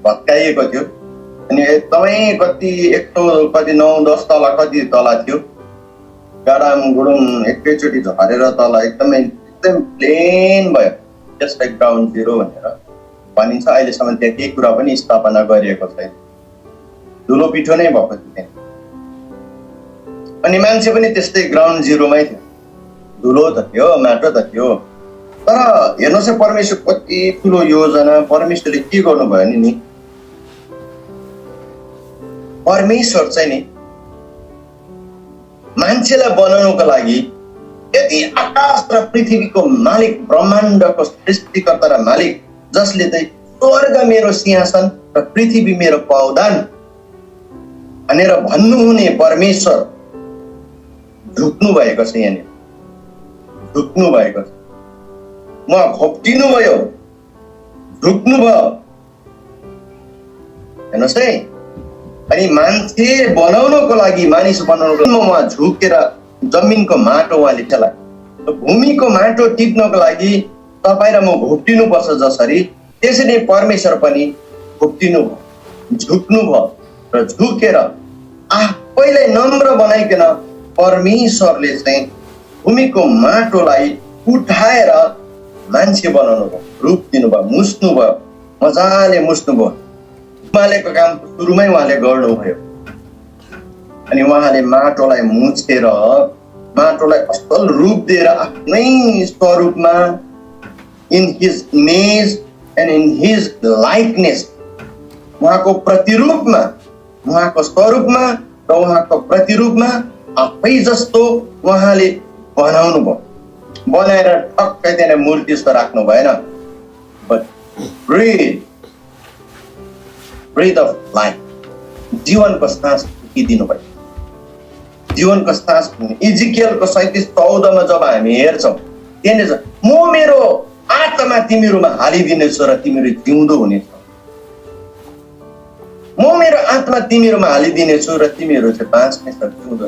भत्काइएको थियो। अनि एकदमै कति 9-10 तला कति तला थियो, गाडाम गुडुम एकैचोटि झरेर तल एकदम प्लेन भयो। त्यसलाई ग्राउन्ड जिरो भनेर भनिन्छ। अहिलेसम्म त्यहाँ केही कुरा पनि स्थापना गरिएको छैन, धुलो पिठो नै भएको थियो। अनि मान्छे पनि त्यस्तै ग्राउन्ड जिरोमै थियो, धुलो त थियो, माटो त थियो। तर हेर्नुहोस् परमेश्वर कति ठुलो योजना, परमेश्वरले के गर्नुभयो नि, परमेश्वर चाहिँ नि मान्छेलाई बनाउनको लागि यदि आकाश र पृथ्वीको मालिक, ब्रह्माण्डको सृष्टिकर्ता र मालिक, जसले चाहिँ स्वर्ग मेरो सिंहासन र पृथ्वी मेरो पावदान भनेर भन्नुहुने परमेश्वर, झुक्नु भएको छ, यहाँनिर झुक्नु भएको छ। म घोप्टिनु भयो, झुक्नु भयो, हेर्नुहोस् है। अनि मान्छे बनाउनको लागि, मानिस बनाउनको लागि उहाँ झुकेर जमिनको माटो उहाँले फेलाए। भूमिको माटो टिप्नको लागि तपाईँ र म घोप्टिनु पर्छ जसरी, त्यसरी परमेश्वर पनि घोप्टिनु भयो, झुक्नु भयो र झुकेर आफैलाई नम्र बनाइकन परमेश्वरले चाहिँ भूमिको माटोलाई उठाएर मान्छे बनाउनु भयो, रूप दिनुभयो, मुस्नु भयो, मजाले मुस्नु भयो। उहाँलेको काम सुरुमै उहाँले गर्नुभयो। अनि उहाँले माटोलाई मुछेर माटोलाई असल रूप दिएर आफ्नै स्वरूपमा, in his image and in his likeness, उहाँको प्रतिरूपमा, उहाँको स्वरूपमा र उहाँको प्रतिरूपमा आफै जस्तो उहाँले बनाउनु भयो। बनाएर ठक्कै त्यहाँ मूर्ति जस्तो राख्नु भएन, बट ब्रेथ अफ लाइफ, जीवनको सास फुकिदिनु भयो, जीवनको सास। इजिकियलको 37:14 जब हामी हेर्छौँ, त्यहाँनिर म मेरो आत्मा तिमीहरूमा हालिदिनेछु र तिमीहरू जिउँदो हुनेछौ। म मेरो आत्मा तिमीहरूमा हालिदिनेछु र तिमीहरू चाहिँ बाँच्नेछ, जिउँदो।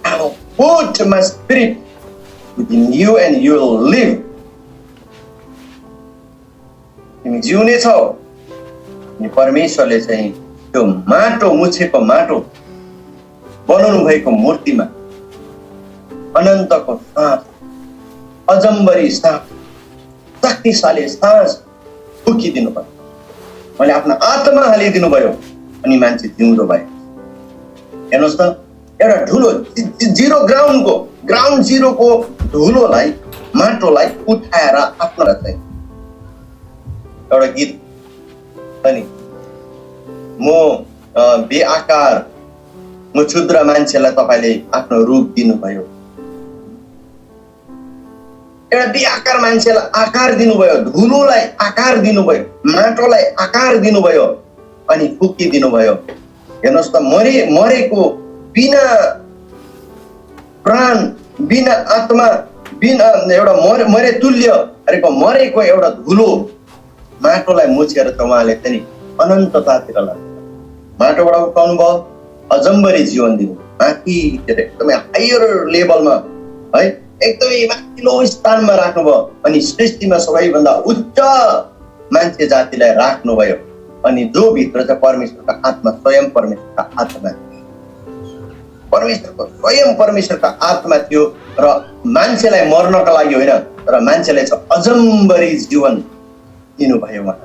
I will put my spirit within you and you will live. तिमी जिउने छौ। अनि परमेश्वरले चाहिँ त्यो माटो, मुछेको माटो बनाउनु भएको मूर्तिमा अनन्तको सास, अजम्बरी सास, शक्तिशाली सास फुकिदिनु भयो। मैले आफ्नो आत्मा हालिदिनु भयो अनि मान्छे जिउँदो भयो। हेर्नुहोस् त, एउटा ठुलो ग्राउन्ड जिरोको धुलोलाई, माटोलाई उठाएर आफ्नो चाहिँ एउटा गीत पनि, म बेआकार, म क्षुद्र मान्छेलाई तपाईँले आफ्नो रूप दिनुभयो। एउटा बेआकार मान्छेलाई आकार दिनुभयो, धुलोलाई आकार दिनुभयो, माटोलाई आकार दिनुभयो अनि फुकिदिनु भयो। हेर्नुहोस् त, मरेको बिना प्राण, बिना आत्मा, बिना एउटा मरे तुल्य मरेको एउटा धुलो माटोलाई मुछेर त उहाँले चाहिँ अनन्ततातिर लाग्छ। माटोबाट उठाउनु भयो, अजम्बरी जीवन दिनु, माथि एकदमै हायर लेभलमा है, एकदमै माथिल्लो स्थानमा राख्नुभयो अनि सृष्टिमा सबैभन्दा उच्च मान्छे जातिलाई राख्नुभयो। अनि जो भित्र चाहिँ परमेश्वरका आत्मा, स्वयं परमेश्वरका आत्मा, परमेश्वरका आत्मा थियो र मान्छेलाई मर्नको लागि होइन, तर मान्छेलाई चाहिँ अजम्बरी जीवन दिनुभयो। उहाँ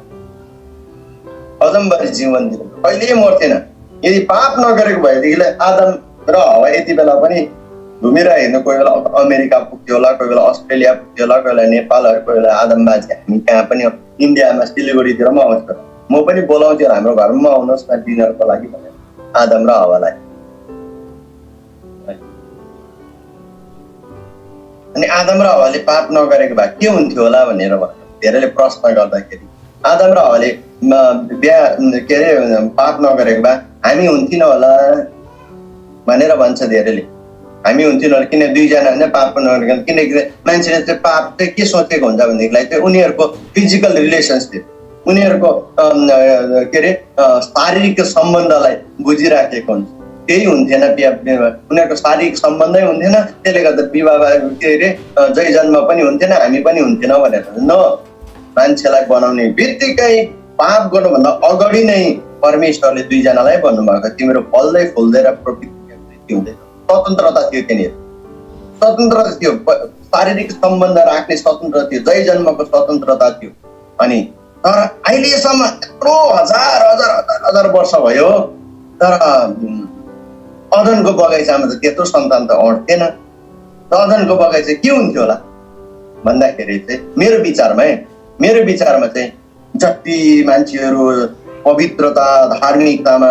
अजम्बरी जीवन दिनुभयो, कहिल्यै मर्थेन। यदि पाप नगरेको भएदेखिलाई आदम र हवा यति बेला पनि घुमेर हिँड्नु, कोही बेला अमेरिका पुग्थ्यो होला, कोही बेला अस्ट्रेलिया पुग्थ्यो होला, कोही बेला नेपालहरू, कोही बेला आदम बाजे हामी कहाँ पनि इन्डियामा सिलगढीतिर पनि आउँछ। म पनि बोलाउँथ्यो हाम्रो घरमा आउनुहोस् न डिनरको लागि भनेर आदम र हवालाई। अनि आदम र हवाले पाप नगरेको भए के हुन्थ्यो होला भनेर धेरैले प्रश्न गर्दाखेरि, आदम र हवाले पाप नगरेको भए हामी हुन्थेन होला भनेर भन्छ धेरैले। हामी हुन्थेन होला, किन दुईजना होइन पाप नगरेको, किनकि मान्छेले चाहिँ पाप चाहिँ के सोचेको हुन्छ भनेदेखिलाई चाहिँ उनीहरूको फिजिकल रिलेसनसिप, उनीहरूको शारीरिक सम्बन्धलाई बुझिराखेको हुन्छ। त्यही हुन्थेन, उनीहरूको शारीरिक सम्बन्धै हुन्थेन, त्यसले गर्दा विवाह जय जन्म पनि हुन्थेन, हामी पनि हुन्थेन भनेर। न, मान्छेलाई बनाउने बित्तिकै पाप गर्नुभन्दा अगाडि नै परमेश्वरले दुईजनालाई भन्नुभएको, तिम्रो फल्दै फुल्दै र प्रवृत्ति हुँदै स्वतन्त्रता थियो। त्यहाँनिर स्वतन्त्रता थियो, शारीरिक सम्बन्ध राख्ने स्वतन्त्रता थियो, जय जन्मको स्वतन्त्रता थियो। अनि तर अहिलेसम्म यत्रो हजार वर्ष भयो, तर अदनको बगैँचामा त त्यत्रो सन्तान त अँट्थेन। अदनको बगैँचा के हुन्थ्यो होला भन्दाखेरि चाहिँ मेरो विचारमा चाहिँ जति मान्छेहरू पवित्रता, धार्मिकतामा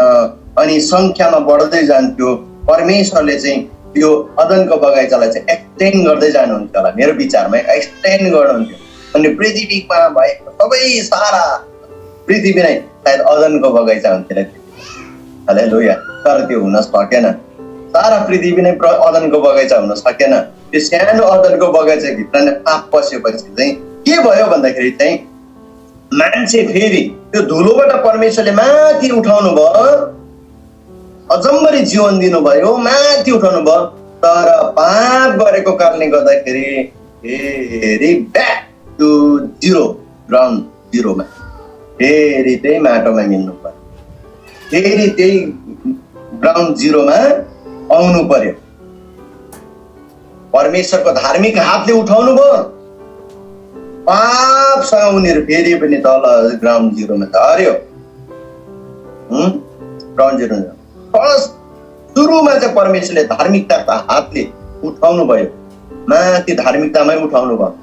अनि संख्यामा बढ्दै जान्थ्यो, परमेश्वरले चाहिँ त्यो अदनको बगैँचालाई चाहिँ एक्सटेन्ड गर्दै जानुहुन्थ्यो होला। मेरो विचारमा एक्सटेन्ड गर्नुहुन्थ्यो। अनि पृथ्वीमा भएको सबै सारा पृथ्वी नै सायद अदनको बगैँचा हुन्थ्यो। हालेलुया। तर त्यो हुन सकेन। सारा पृथ्वी नै अदनको बगैँचा हुन सकेन। त्यो सानो अदनको बगैँचाभित्र नै पाप पसेपछि चाहिँ के भयो भन्दाखेरि चाहिँ मान्छे फेरि त्यो धुलोबाट परमेश्वरले माथि उठाउनु भयो, अजम्बरी जीवन दिनुभयो, माथि उठाउनु भयो, तर पाप गरेको कारणले गर्दाखेरि फेरि ब्याक टु जिरो, ग्राउन्ड जिरोमा फेरि त्यही माटोमा मिल्नु पर्यो, फेरि त्यही ग्राउन्ड जिरोमा आउनु पर्यो। परमेश्वरको धार्मिक हातले उठाउनु भयो, पापसँग उनीहरू फेरि पनि तल ग्राउन्ड जिरोमा झर्यो। ग्राउन्ड जिरो फर्स्ट सुरुमा चाहिँ परमेश्वरले धार्मिकताको हातले उठाउनु भयो, माथि धार्मिकतामै उठाउनु भयो,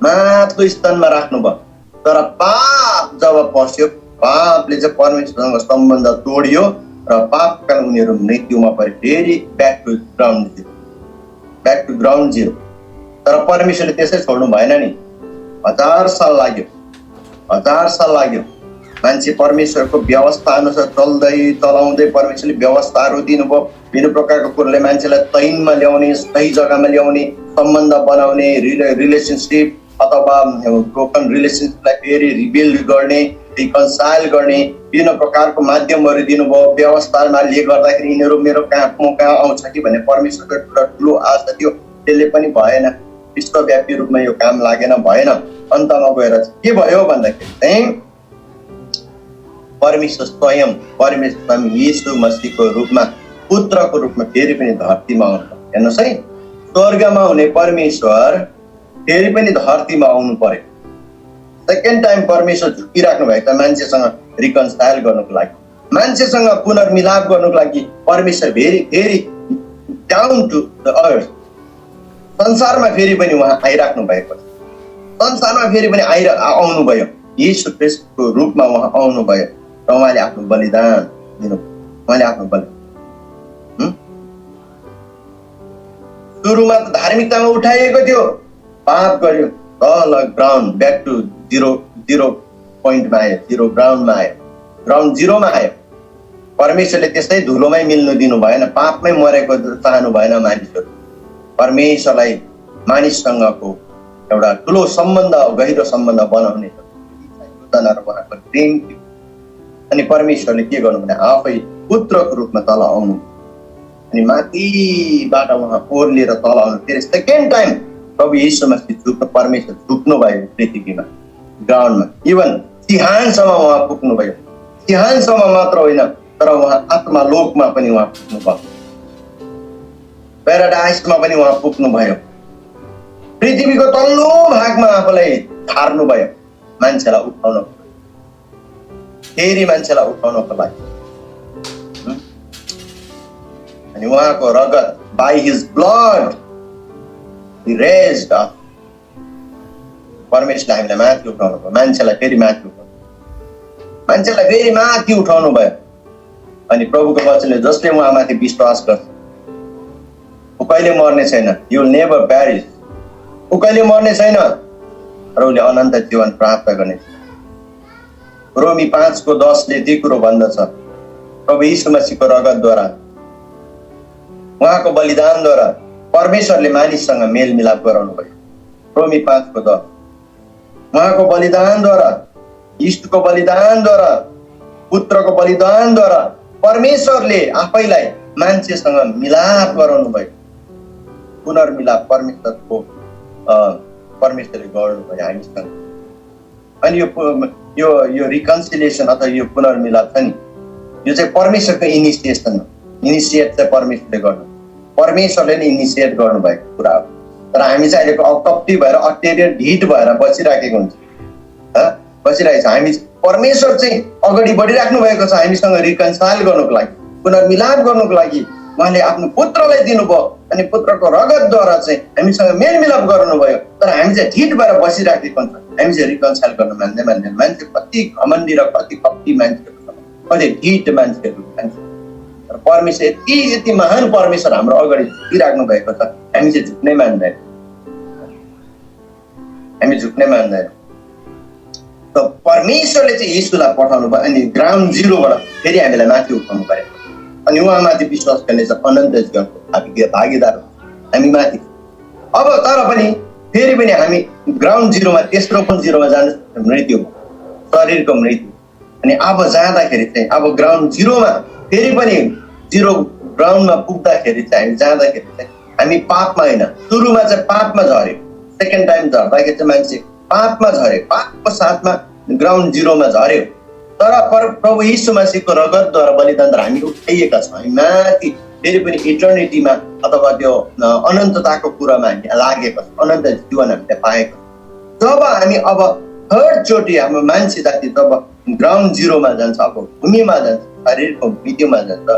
माथिल्लो स्थानमा राख्नु भयो। तर पाप जब पस्यो, पापले चाहिँ परमेश्वरसँग सम्बन्ध तोडियो र पापका कारण उनीहरू मृत्युमा परे, फेरि back to ground zero, back to ground zero. तर परमेश्वरले त्यसै छोड्नु भएन नि, 1000 साल लाग्यो, 1000 साल लाग्यो। मान्छे परमेश्वरको व्यवस्था अनुसार चलाउँदै परमेश्वरले व्यवस्थाहरू दिनुभयो। विभिन्न प्रकारको कुराले मान्छेलाई तैनमा ल्याउने, सही जग्गामा ल्याउने, सम्बन्ध बनाउने, रिलेसनसिप अथवा ब्रोकन रिलेसनसिपलाई फेरि रिबिल्ड गर्ने, रिकन्साइल गर्ने विभिन्न प्रकारको माध्यमहरू दिनुभयो। व्यवस्थाले गर्दाखेरि यिनीहरू मेरो कहाँ आउँछ कि भन्ने परमेश्वरको एउटा ठुलो आशा थियो, त्यसले पनि भएन, विश्वव्यापी रूपमा यो काम लागेन, भएन। अन्तमा गएर के भयो भन्दाखेरि चाहिँ परमेश्वर स्वयं यीशु मसीहको रूपमा, पुत्रको रूपमा फेरि पनि धरतीमा आउनु। हेर्नुहोस् है, स्वर्गमा हुने परमेश्वर फेरि पनि धरतीमा आउनु पर्यो। सेकेन्ड टाइम परमेश्वर झुकिराख्नु भएको छ मान्छेसँग रिकन्साइल गर्नुको लागि, मान्छेसँग पुनर्मिलाप गर्नुको लागि। परमेश्वर फेरि डाउन टु द अर्थ, संसारमा फेरि पनि उहाँ आइराख्नु भएको छ, संसारमा फेरि पनि आउनु भयो, यीशु ख्रीष्टको रूपमा उहाँ आउनु भयो र उहाँले आफ्नो बलिदान दिनु, उहाँले आफ्नो बलिदान सुरुमा त धार्मिकतामा उठाइएको थियो, पाप गर्यो, तल ग्राउन्ड ब्याक टु जिरो पोइन्टमा आयो, जिरो ग्राउन्डमा आयो, ग्राउन्ड जिरोमा आयो। परमेश्वरले त्यस्तै धुलोमै मिल्नु दिनु भएन, पापमै मरेको चाहनु भएन मानिसहरू। परमेश्वरलाई मानिससँगको एउटा ठुलो सम्बन्ध, गहिरो सम्बन्ध बनाउने योजना र उहाँको प्रेम थियो। अनि परमेश्वरले के गर्नु भने आफै पुत्रको रूपमा तल आउनु, अनि माथिबाट उहाँ ओर्लिएर तल आउनु। फेरि सेकेन्ड टाइम प्रभु यीशु मसीह परमेश्वर झुक्नु भयो पृथ्वीमा, ग्राउन्डमा, इभन सिंहासनमा उहाँ पुग्नु भयो। सिंहासनमा मात्र होइन, तर उहाँ आत्मा लोकमा पनि उहाँ पुग्नु भयो, प्याराडाइसमा पनि उहाँ पुग्नु भयो, पृथ्वीको तल्लो भागमा आफूलाई थार्नु भयो, मान्छेलाई उठाउन, फेरि मान्छेलाई उठाउनको लागि। अनि उहाँको रगत, by his blood he raised up, परमेश्वरले हामीलाई माथि उठाउनु भयो, मान्छेलाई फेरि माथि उठाउनु, मान्छेलाई फेरि माथि उठाउनु भयो। अनि प्रभुको वचनले जसले उहाँमाथि विश्वास गर्छ ऊ कहिले मर्ने छैन, you will never perish, ऊ कहिले मर्ने छैन र उसले अनन्त जीवन प्राप्त गर्नेछ। रोमी 5:10 ती कुरो भन्दछ, प्रभु यीशु मसीहको रगतद्वारा, उहाँको बलिदानद्वारा परमेश्वरले मानिससँग मेलमिलाप गराउनु भयो। रोमी 5:10 उहाँको बलिदानद्वारा, यीशुको बलिदानद्वारा, पुत्रको बलिदानद्वारा परमेश्वरले आफैलाई मान्छेसँग मिलाप गराउनु भयो, पुनर्मिलाप परमेश्वरले गर्नुभयो हामीसँग। अनि यो रिकन्सिलिएसन अथवा यो पुनर्मिलाप छ नि, यो चाहिँ परमेश्वरको इनिसिएट चाहिँ परमेश्वरले गर्नु, परमेश्वरले नै इनिसिएट गर्नुभएको कुरा हो। तर हामी चाहिँ अहिलेको कप्टी भएर, अटेरियर ढिट भएर बसिराखेको हुन्छ, बसिरहेको छ। हामी परमेश्वर चाहिँ अगाडि बढिराख्नु भएको छ हामीसँग रिकन्साइल गर्नुको लागि, पुनर्मिलाप गर्नुको लागि। उहाँले आफ्नो पुत्रलाई दिनुभयो अनि पुत्रको रगतद्वारा चाहिँ हामीसँग मेलमिलाप गर्नुभयो। तर हामी चाहिँ ढिट भएर बसिराखेको हुन्छ, हामी चाहिँ रिकन्साइल गर्न मान्दैन। मान्छे कति घमण्डी र कति कप्टी मान्छेहरू, कति ढिट मान्छेहरू मान्छे। तर परमेश्वर यति महान परमेश्वर हाम्रो अगाडि झुकिराख्नु भएको छ, हामी चाहिँ झुक्नै मान्दैन, हामी झुक्नै मान्दैन। परमेश्वरले चाहिँ यीशुलाई पठाउनु भयो अनि ग्राउन्ड जिरोबाट फेरि हामीलाई माथि उठाउनु पर्यो। अनि उहाँमाथि विश्वास गर्ने चाहिँ अनन्त जीवनको भागीदार हामी माथि। अब तर पनि फेरि पनि हामी ग्राउन्ड जिरोमा, तेस्रो पनि जिरोमा जानु, मृत्यु, शरीरको मृत्यु। अनि अब जाँदाखेरि चाहिँ अब ग्राउन्ड जिरोमा फेरि पनि जिरो ग्राउन्डमा पुग्दाखेरि चाहिँ हामी जाँदाखेरि चाहिँ हामी पापमा होइन, सुरुमा चाहिँ पापमा झऱ्यो, सेकेन्ड टाइम झर्दाखेरि चाहिँ मान्छे पापमा झऱ्यो, पापको साथमा ग्राउन्ड जिरोमा झऱ्यो। तर प्रभु यीशु मसीहको रगतद्वारा बलिदानद्वारा हामी उठाइएका छौँ, हामी माथि फेरि पनि इटर्निटीमा अथवा त्यो अनन्तताको कुरामा हामी लागेको छौँ, अनन्त जीवन हामीले पाएको छौँ। जब हामी अब थर्ड चोटि हाम्रो मान्छे जाति जब ग्राउन्ड जिरोमा जान्छ, अब भूमिमा जान्छ, शरीरको मृत्युमा जान्छ,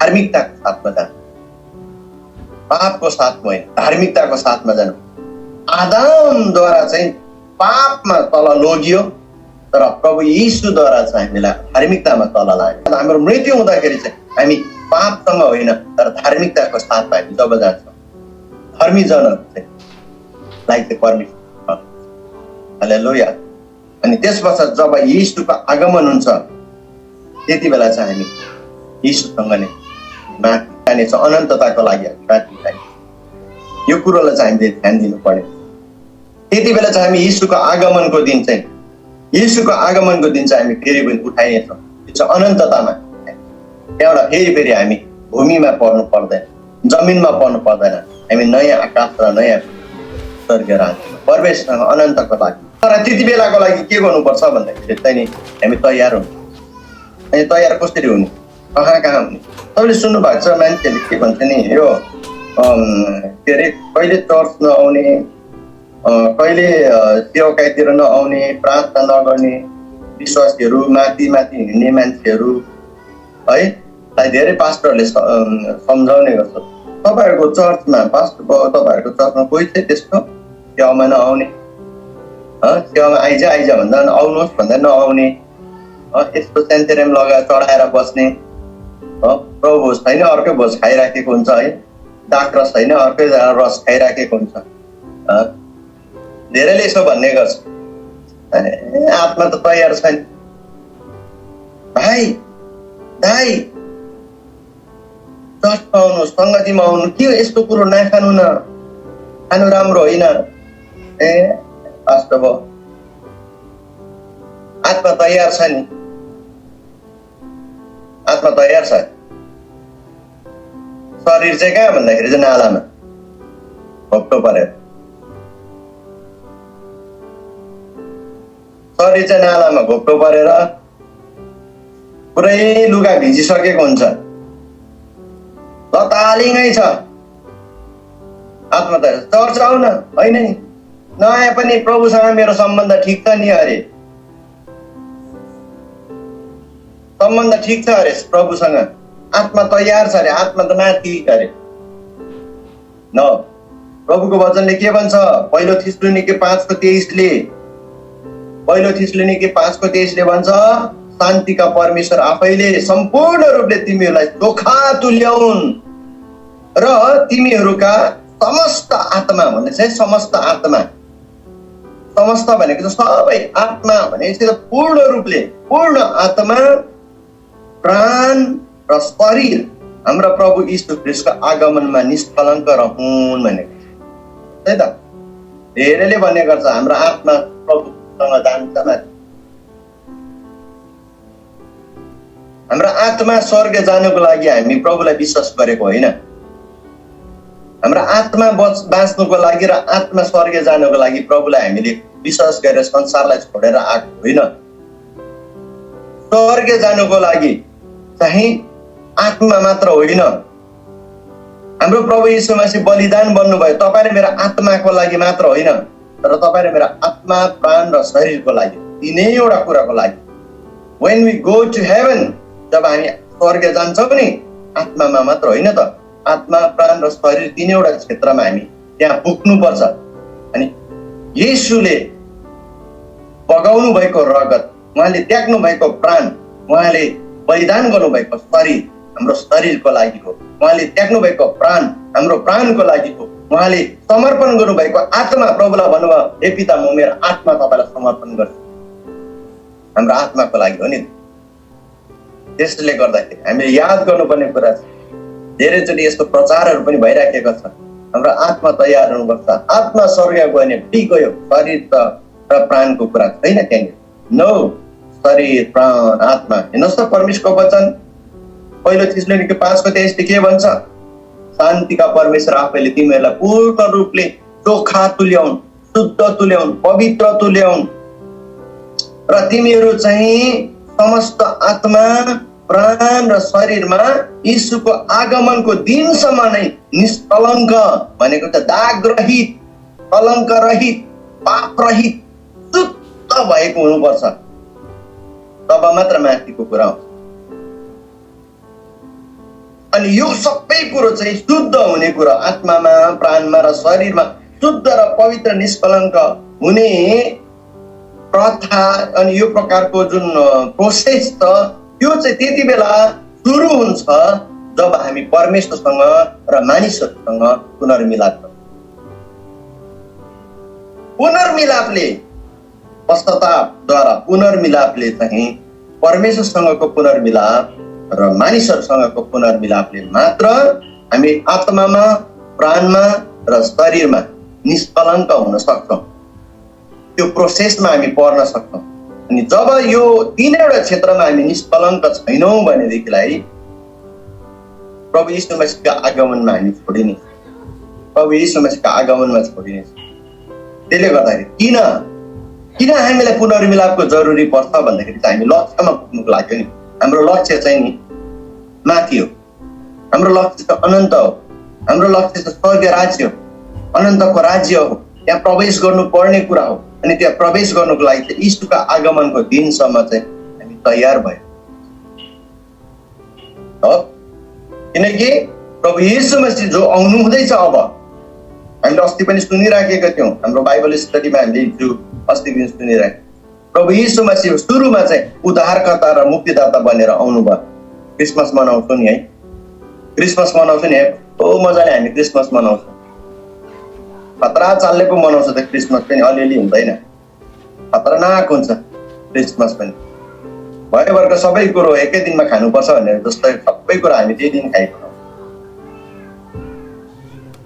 धार्मिकताको साथमा जान्छ, पापको साथमा होइन, धार्मिकताको साथमा जानु। आदमद्वारा चाहिँ पापमा तल लगियो, तर प्रभु यीशुद्वारा चाहिँ हामीलाई धार्मिकतामा तल लाग्यो। हाम्रो मृत्यु हुँदाखेरि चाहिँ हामी पापसँग होइन तर धार्मिकताको साथमा हामी जब जान्छौँ, धर्मी जनहरू चाहिँ परमेश्वर। हालेलुया। अनि त्यस पश्चात जब यीशुको आगमन हुन्छ त्यति बेला चाहिँ हामी यीशुसँग नै माथि जानेछ, अनन्तताको लागि हामी माथि जाने। यो कुरोलाई चाहिँ हामीले ध्यान दिनु पर्यो। त्यति बेला चाहिँ हामी यीशुको आगमनको दिन चाहिँ हामी फेरि पनि उठाइनेछौँ। त्यो चाहिँ अनन्ततामा। त्यहाँबाट फेरि हामी भूमिमा पर्नु पर्दैन, जमिनमा पर्नु पर्दैन, हामी नयाँ आकाश र नयाँ स्वर्ग राज्यमा प्रवेशसँग अनन्तको लागि। तर त्यति बेलाको लागि के गर्नुपर्छ भन्दाखेरि चाहिँ नि हामी तयार हुनु। अनि तयार कसरी हुने, कहाँ हुने? तपाईँले सुन्नु भएको छ मान्छेहरूले के भन्छ नि, यो के अरे कहिले चर्च नआउने, कहिले सेवाकाईतिर नआउने, प्रार्थना नगर्ने विश्वासीहरू, माथि हिँड्ने मान्छेहरू है, धेरै पास्टरहरूले सम्झाउने गर्छ। तपाईँहरूको चर्चमा तपाईँहरूको चर्चमा कोही चाहिँ त्यस्तो सेवामा नआउने, सेवामा आइज भन्दा आउनुहोस् भन्दा नआउने, यस्तो सेन्टेरियम लगाएर चढाएर बस्ने, प्रभु भोज छैन अर्कै भोज खाइराखेको हुन्छ है, डाक्टर छैन अर्कै रस खाइराखेको हुन्छ। धेरैले यसो भन्ने गर्छ, आत्मा त तयार छैन। भाइ चर्चमा आउनु, सङ्गतिमा आउनु, के यस्तो कुरो नखानु न, खानु राम्रो होइन। पास्टर भयो, आत्मा तयार छ नि, आत्मा तयार छ। शरीर चाहिँ कहाँ भन्दाखेरि चाहिँ नालामा भोक्टो परेर, शरीर चाहिँ नालामा घोप्टो परेर पुरै लुगा भिजिसकेको हुन्छ, लतालिङै छ। आत्मा त चर्च आउन होइन नि, नआए पनि प्रभुसँग मेरो सम्बन्ध ठिक छ नि अरे, सम्बन्ध ठिक छ अरे प्रभुसँग, आत्मा तयार छ अरे, आत्मा त माथि अरे। न प्रभुको वचनले के भन्छ, पहिलो थिस्सलुनीके 5:23ले भन्छ, शान्तिका परमेश्वर आफैले सम्पूर्ण रूपले तिमीहरूलाई चोखा तुल्याउन् र तिमीहरूका समस्त आत्मा भन्ने चाहिँ समस्त आत्मा, समस्त भनेको चाहिँ सबै, आत्मा भनेपछि त पूर्ण रूपले, पूर्ण आत्मा, प्राण र शरीर हाम्रा प्रभु यीशु ख्रीष्टको आगमनमा निष्कलङ्क रहून् भनेको है त। धेरैले भन्ने गर्छ हाम्रो आत्मा प्रभुसँग जान्छ माथि, हाम्रो आत्मा स्वर्ग जानुको लागि हामी प्रभुलाई विश्वास गरेको होइन, हाम्रो आत्मा बाँच्नुको लागि र आत्मा स्वर्ग जानुको लागि प्रभुलाई हामीले विश्वास गरेर संसारलाई छोडेर आएको होइन। स्वर्ग जानुको लागि चाहिँ आत्मा मात्र होइन, हाम्रो प्रभु यीशु मसीह बलिदान बन्नुभयो तपाईँ र मेरो आत्माको लागि मात्र होइन, तर तपाईँ र मेरो आत्मा, प्राण र शरीरको लागि, तीनैवटा कुराको लागि। When we go to heaven, जब हामी स्वर्ग जान्छौँ नि, आत्मामा मात्र होइन त, आत्मा, प्राण र शरीर तीनैवटा क्षेत्रमा हामी त्यहाँ पुग्नुपर्छ। अनि येशूले बगाउनु भएको रगत, उहाँले त्याग्नु भएको प्राण, उहाँले बलिदान गर्नुभएको शरीर हाम्रो शरीरको लागि हो, उहाँले त्याग्नु भएको प्राण हाम्रो प्राणको लागि हो, उहाँले समर्पण गर्नुभएको आत्मा, प्रभुलाई भन्नुभयो हे पिता म मेरो आत्मा तपाईँलाई समर्पण गर्छु, हाम्रो आत्माको लागि हो नि। त्यसले गर्दाखेरि हामीले याद गर्नुपर्ने कुरा छ। धेरैचोटि यस्तो प्रचारहरू पनि भइराखेको छ। हाम्रो आत्मा तयार हुनुपर्छ। आत्मा स्वर्ग गयो भने गयो, शरीर र प्राणको कुरा छैन त्यहाँनिर। नो, शरीर प्राण आत्मा। हेर्नुहोस् त परमेश्वरको वचन पहिलो थिस्सलुनीके 5:23 के भन्छ? शान्तिका परमेश्वर आफैले तिमीहरूलाई पूर्ण रूपले चोखा तुल्याउन्, शुद्ध तुल्याउन्, पवित्र तुल्याउन् र तिमीहरू चाहिँ समस्त आत्मा प्राण र शरीरमा यीशुको आगमनको दिनसम्म नै निष्कलङ्क भनेको त दाग रहित, कलङ्क रहित, पाप रहित, शुद्ध भएको हुनुपर्छ। तब मात्र माथिको कुरा आउँछ। अनि यो सबै कुरो चाहिँ शुद्ध हुने कुरा, आत्मामा प्राणमा र शरीरमा शुद्ध र पवित्र निष्कलङ्क हुने प्रथा अनि यो प्रकारको जुन प्रोसेस छ त्यो चाहिँ त्यति बेला सुरु हुन्छ जब हामी परमेश्वरसँग र मानिसहरूसँग पुनर्मिलाप गर्छौँ। पुनर्मिलापले, पश्चातापद्वारा पुनर्मिलापले चाहिँ परमेश्वरसँगको पुनर्मिलाप र मानिसहरूसँगको पुनर्मिलापले मात्र हामी आत्मामा प्राणमा र शरीरमा निष्कलङ्क हुन सक्छौँ। त्यो प्रोसेसमा हामी पर्न सक्छौँ। अनि जब यो तीनवटा क्षेत्रमा हामी निष्कलङ्क छैनौँ भनेदेखिलाई प्रभु यीशु मसीहका आगमनमा हामी छोडिने, प्रभु यीशु मसीहका आगमनमा छोडिने। त्यसले गर्दाखेरि किन हामीलाई पुनर्मिलापको जरुरी पर्छ भन्दाखेरि चाहिँ हामी लक्ष्यमा पुग्नुको लागि नि। हाम्रो लक्ष्य चाहिँ नि माथि हो। हाम्रो लक्ष्य त अनन्त हो। हाम्रो लक्ष्य त स्वर्ग राज्य हो, अनन्तको राज्य हो। त्यहाँ प्रवेश गर्नुपर्ने कुरा हो। अनि त्यहाँ प्रवेश गर्नुको लागि चाहिँ यीशुका आगमनको दिनसम्म चाहिँ हामी तयार भयो हो। किनकि प्रभु यीशु मसीह जो आउनु हुँदैछ, अब हामीले अस्ति पनि सुनिराखेका थियौँ हाम्रो बाइबल स्टडीमा, हामीले जो अस्ति दिन सुनिराख्यौँ, प्रभु यीशु मसीह सुरुमा चाहिँ उद्धारकर्ता र मुक्तिदाता बनेर आउनुभयो। क्रिसमस मनाउँछौँ नि है, क्रिसमस मनाउँछौँ नि है, मजाले हामी क्रिसमस मनाउँछौँ। खतरा चालले पो मनाउँछ त क्रिसमस पनि, अलिअलि हुँदैन, खतरनाक हुन्छ क्रिसमस पनि। भयभरको सबै कुरो एकै दिनमा खानुपर्छ भनेर जस्तै सबै कुरा हामी त्यही दिन खाइपुग्छौँ।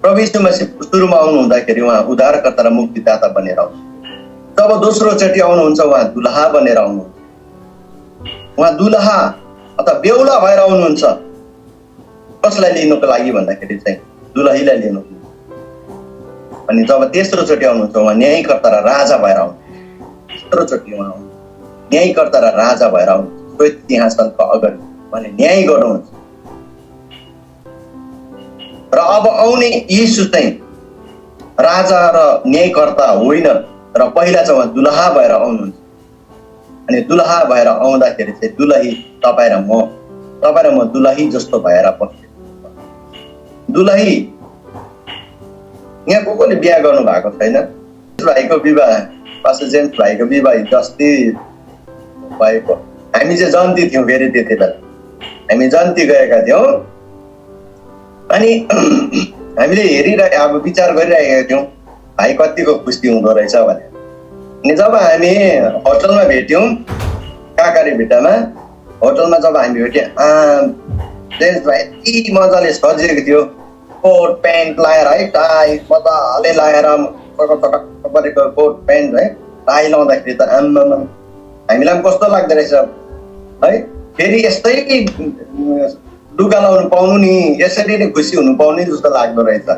प्रभु यीशु मसीह सुरुमा आउनु हुँदाखेरि उहाँ उद्धारकर्ता र मुक्तिदाता बनेर आउनुहुन्छ। जब दोस्रो चोटि आउनुहुन्छ उहाँ दुलहा बनेर आउनुहुन्छ। उहाँ दुलहा अथवा बेहुला भएर आउनुहुन्छ। कसलाई लिनुको लागि भन्दाखेरि चाहिँ दुलहीलाई लिनु। अनि जब तेस्रो चोटि आउनुहुन्छ उहाँ न्यायकर्ता र राजा भएर आउनुहुन्छ। तेस्रो चोटि उहाँ आउनुहुन्छ न्यायकर्ता र राजा भएर आउनुहुन्छ। श्वेत सिंहासनको अगाडि उहाँले न्याय गर्नुहुन्छ। र अब आउने यीशु चाहिँ राजा र न्यायकर्ता होइन, र पहिला चाहिँ उहाँ दुलहा भएर आउनुहुन्छ। अनि दुलहा भएर आउँदाखेरि चाहिँ दुलही तपाईँ र म दुलही जस्तो भएर बस्छु। दुलही यहाँ कसले बिहा गर्नु भएको छैन? भाइको विवाह, पास्टर जेम्स भाइको विवाह अस्ति भएको। हामी चाहिँ जन्ती थियौँ फेरि त्यति बेला, हामी जन्ती गएका थियौँ। अनि हामीले अब विचार गरिरहेका थियौँ भाइ कतिको खुसी हुँदो रहेछ भनेर। अनि जब हामी होटलमा भेट्यौँ, काँकारे भिट्टामा होटलमा जब हामी भेट्यौँ, जेम्स भाइ यति मजाले सजिएको थियो, कोट प्यान्ट लाएर है, टाई मजाले लाएर परेको कोट प्यान्ट है, टाई लाउँदाखेरि त आम्मामा हामीलाई पनि कस्तो लाग्दो रहेछ है। फेरि यस्तै लुगा लाउनु पाउनु नि, यसरी नै खुसी हुनु पाउने जस्तो लाग्दो रहेछ।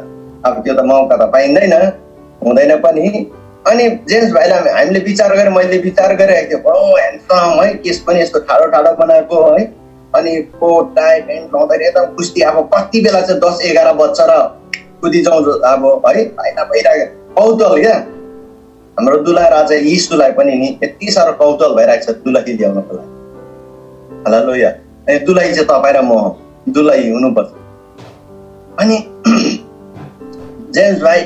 अब त्यो त मौका त पाइँदैन, हुँदैन पनि। अनि जेम्स भाइलाई हामीले विचार गरेँ, मैले विचार गरिरहेको थिएँ, ह्यान्डसम है, केस पनि यस्तो ठाडो ठाडो बनाएको है, अनि कोट टाई प्यान्ट लाउँदाखेरि एकदम खुसी। अब कति बेला चाहिँ 10-11 बज्छ र कुदी जाउँ अब है, फाइदा भइरहेको कौतल क्या। हाम्रो दुलहा राजा यीशुलाई पनि नि यति साह्रो कौतल भइरहेको छ दुलही ल्याउनको लागि। हालेलुया। अनि दुलही चाहिँ तपाईँ र म हो, दुलही हुनुपर्छ। अनि जेम्स भाइ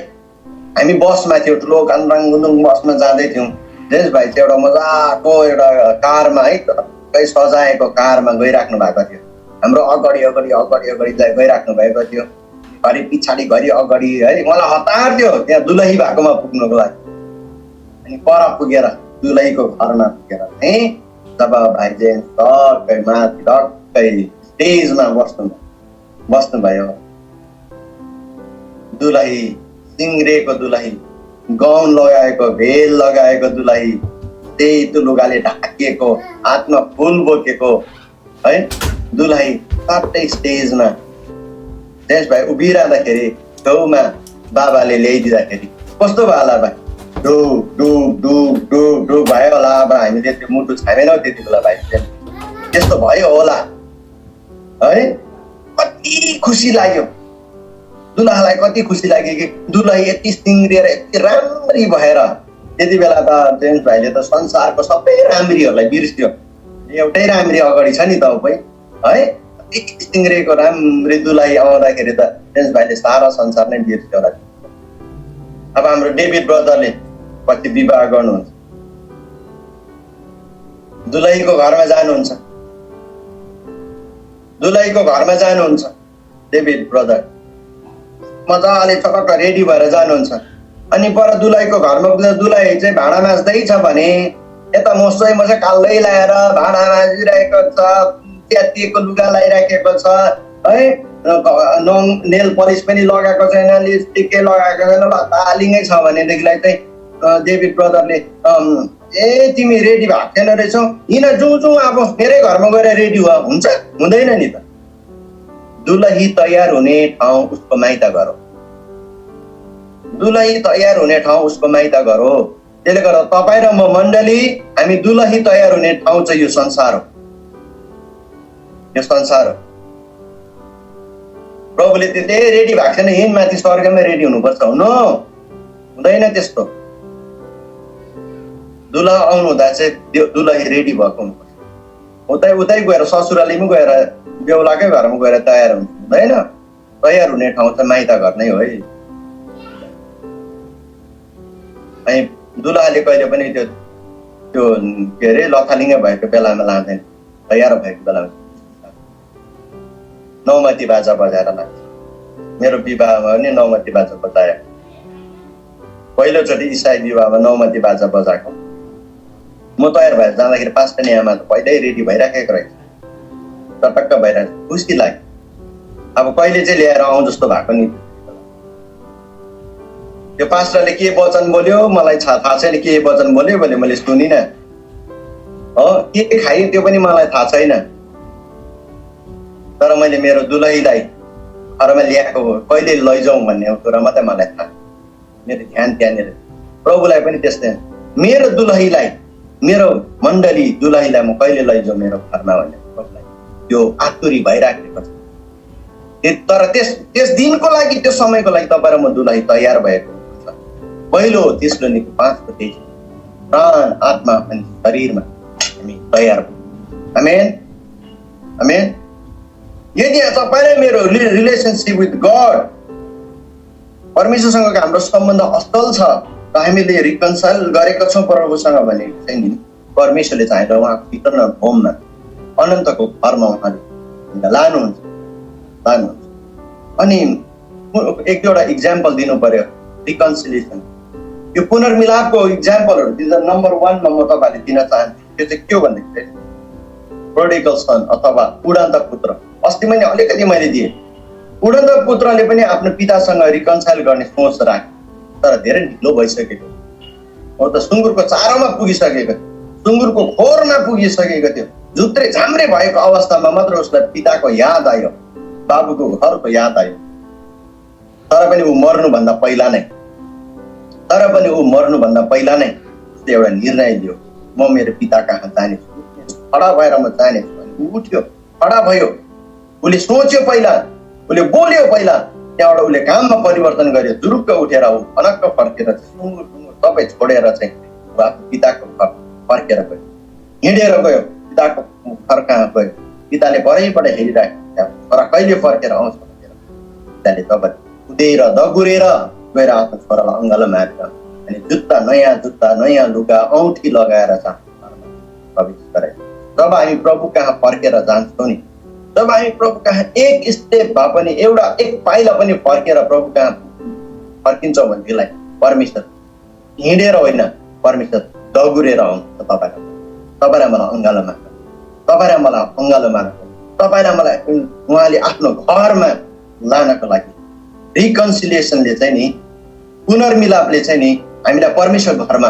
हामी बसमा थियौँ, ठुलो कानराङगुन्दुङ बसमा जाँदै थियौँ। जेम्स भाइ चाहिँ एउटा मजाको एउटा कारमा है, सबै सजाएको कारमा गइराख्नु भएको थियो। हाम्रो अगाडि अगाडि अगाडि अगाडि गइराख्नु भएको थियो, घरि पछाडि घरि अगाडि है। मलाई हतार थियो त्यहाँ दुलही भएकोमा पुग्नुको लागि। अनि पर पुगेर दुलहीको घरमा पुगेर चाहिँ जब भाइ जेम्स माथि ठ्याक्कै स्टेजमा बस्नुभयो। दुलही सिङ्रेको दुलही, गाउन लगाएको, भेल लगाएको दुलही, त्यही त्यो लुगाले ढाकिएको, हातमा फुल बोकेको है दुलही साटै स्टेजमा जेम्स भाइ उभिरहँदाखेरि छेउमा बाबाले ल्याइदिँदाखेरि कस्तो भयो होला भाइ? डुब डुब डुब डुब डुब भयो होला। अब हामीले त्यो मुटु छामेनौँ त्यति बेला भाइ, त्यस्तो भयो होला है। कति खुसी लाग्यो दुलहालाई, कति खुसी लाग्यो कि दुलही यति सिङ्ग्रिएर यति राम्री भएर। त्यति बेला त जेम्स भाइले त संसारको सबै राम्रीहरूलाई बिर्स्यो, एउटै राम्री अगाडि छ नि त है। यति सिङ्ग्रेको राम्री दुलही आउँदाखेरि त जेम्स भाइले सारा संसार नै बिर्स्यो होला। अब हाम्रो डेभिड ब्रदरले पछि विवाह गर्नुहुन्छ, दुलहीको घरमा जानुहुन्छ डेभिड ब्रदर, मजाले टक्क रेडी भएर जानुहुन्छ। अनि पर दुलहीको घरमा पुग्दा दुलही चाहिँ भाँडा माझ्दै छ भने यता मोसै काल्दै ल्याएर भाँडा माझिरहेको छ, च्यातिएको लुगा लगाइराखेको छ है, नेल पलिस पनि लगाएको छैन, लिपस्टिकै लगाएको छैन, तालिङै छ भनेदेखिलाई चाहिँ डेभिड ब्रदरले ए तिमी रेडी भएको छैन रहेछौ, हिँड जाउँ अब मेरै घरमा गएर रेडी हुन्छ, हुँदैन नि त। दुलही तयार हुने ठाउँ उसको माइत घर हो। दुलही तयार हुने ठाउँ उसको माइत घर हो। त्यसले गर्दा तपाईँ र म मण्डली, हामी दुलही तयार हुने ठाउँ चाहिँ यो संसार हो। प्रभुले त्यतै रेडी भएको छैन, हिँड माथि स्वर्गमै रेडी हुनुपर्छ, हुँदैन त्यस्तो। दुलहा आउनु हुँदा चाहिँ दुलही रेडी भएको हुनुपर्छ। उतै गएर ससुरालीमै गएर बेहुलाकै घरमा गएर तयार हुँदैन। तयार हुने ठाउँ चाहिँ माइत घर नै हो है। अनि दुलहाले कहिले पनि त्यो के अरे लथालिङ्गै भएको बेलामा लाँदैन, तयार भएको बेलामा नौमती बाजा बजाएर लान्छ। मेरो विवाहमा पनि नौमती बाजा बजायो, पहिलोचोटि इसाई विवाहमा नौमती बाजा बजाएको। म तयार भएर जाँदाखेरि पास्टरनी आमा त पहिल्यै रेडी भइराखेको रहेछ, टटक्क भइरहेको, खुसी लाग्यो। अब कहिले चाहिँ ल्याएर आउँ जस्तो भएको नि। त्यो पास्टरले के वचन बोल्यो मलाई थाहा छैन, के वचन बोल्यो भने मैले सुनिनँ हो, के खाएँ त्यो पनि मलाई थाहा छैन। तर मैले मेरो दुलहीलाई घरमा ल्याएको कहिले लैजाउँ भन्ने कुरा मात्रै मलाई थाहा। मेरो ध्यान त्यहाँनिर। प्रभुलाई पनि त्यस्तै, मेरो दुलहीलाई, मेरो मण्डली दुलहीलाई म कहिले लैजाउँ मेरो घरमा भन्ने प्रभुलाई त्यो आतुरी भइराखेको छ। तर त्यस दिनको लागि, त्यो समयको लागि तपाईँ र म दुलही तयार भएको छ। पहिलो तेस्सलोनिके 5:23 प्राण, आत्मा अनि शरीरमा हामी तयार हौँ। आमेन आमेन। यदि तपाईँ मेरो रिलेसनसिप विथ गड, परमेश्वरसँगको हाम्रो सम्बन्ध असल छ र हामीले रिकन्साइल गरेका छौँ प्रभुसँग भने चाहिँ परमेश्वरले चाहिँ उहाँको इटर्नल होममा, अनन्तको घरमा उहाँले लानुहुन्छ। अनि एक दुईवटा इक्जाम्पल दिनु पर्यो रिकन्सिलिएसन, यो पुनर्मिलापको इक्जाम्पलहरू दिँदा नम्बर 1 मा म तपाईँहरूले दिन चाहन्छु। त्यो चाहिँ के हो भन्दाखेरि प्रोडिगल सन अथवा उडन्त पुत्र। अस्ति मैले अलिकति दिएँ, उडन्त पुत्रले पनि आफ्नो पितासँग रिकन्साइल गर्ने सोच राखे, तर धेरै ढिलो भइसकेको हो। त सुँगुरको चारोमा पुगिसकेको, सुँगुरको खोरमा पुगिसकेको थियो। झुत्रे झाम्रे भएको अवस्थामा मात्र उसलाई पिताको याद आयो, बाबुको घरको याद आयो। तर पनि ऊ मर्नुभन्दा पहिला नै उसले एउटा निर्णय लियो, म मेरो पिता कहाँ जानेछु, खडा भएर म जानेछु। उठ्यो, खडा भयो, उसले सोच्यो पहिला, उसले बोल्यो पहिला, त्यहाँबाट उसले काममा परिवर्तन गर्यो। जुरुक्क उठेर ऊ फनक्क फर्केर सुँगुर सबै छोडेर चाहिँ आफ्नो पिताको घर फर्केर गयो, हिँडेर गयो, पिताको घर कहाँ गयो। पिताले परैबाट हेरिराख्यो, छोरा कहिले फर्केर आउँछ भनेर। पिताले तब कुदेर दगुरेर गएर आफ्नो छोरालाई अङ्गालो मारेर अनि नयाँ जुत्ता, नयाँ लुगा, औँठी लगाएर प्रवेश गरायो। जब हामी प्रभु कहाँ फर्केर जान्छौँ नि, जब हामी प्रभु कहाँ एक स्टेप भए पनि, एउटा एक पाइला पनि फर्केर प्रभु कहाँ फर्किन्छौँ भनेदेखिलाई परमेश्वर हिँडेर होइन, परमेश्वर दगुरेर आउँछ। तपाईँलाई मलाई अङ्गालो मार्छ, तपाईलाई मलाई उहाँले आफ्नो घरमा लानको लागि रिकन्सिलिएसनले चाहिँ नि पुनर्मिलापले चाहिँ नि हामीलाई परमेश्वर घरमा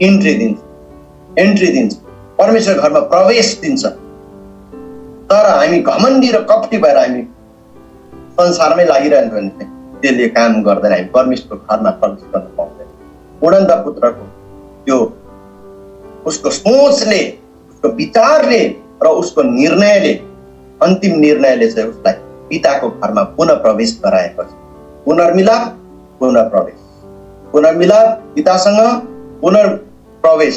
एन्ट्री दिन्छ परमेश्वर घरमा प्रवेश दिन्छ। तर हामी घमण्डी र कपटी भएर हामी संसारमै लागिरहन्छ भने चाहिँ त्यसले काम गर्दैन, हामी परमेश्वरको घरमा प्रवेश गर्न पाउँदैन। उडन्त पुत्रको त्यो उसको सोचले, उसको विचारले र उसको निर्णयले, अन्तिम निर्णयले चाहिँ उसलाई पिताको घरमा पुनः प्रवेश गराएको छ। पुनर्मिलाप, पुनः प्रवेश, पुनर्मिलाप पितासँग, पुनर्प्रवेश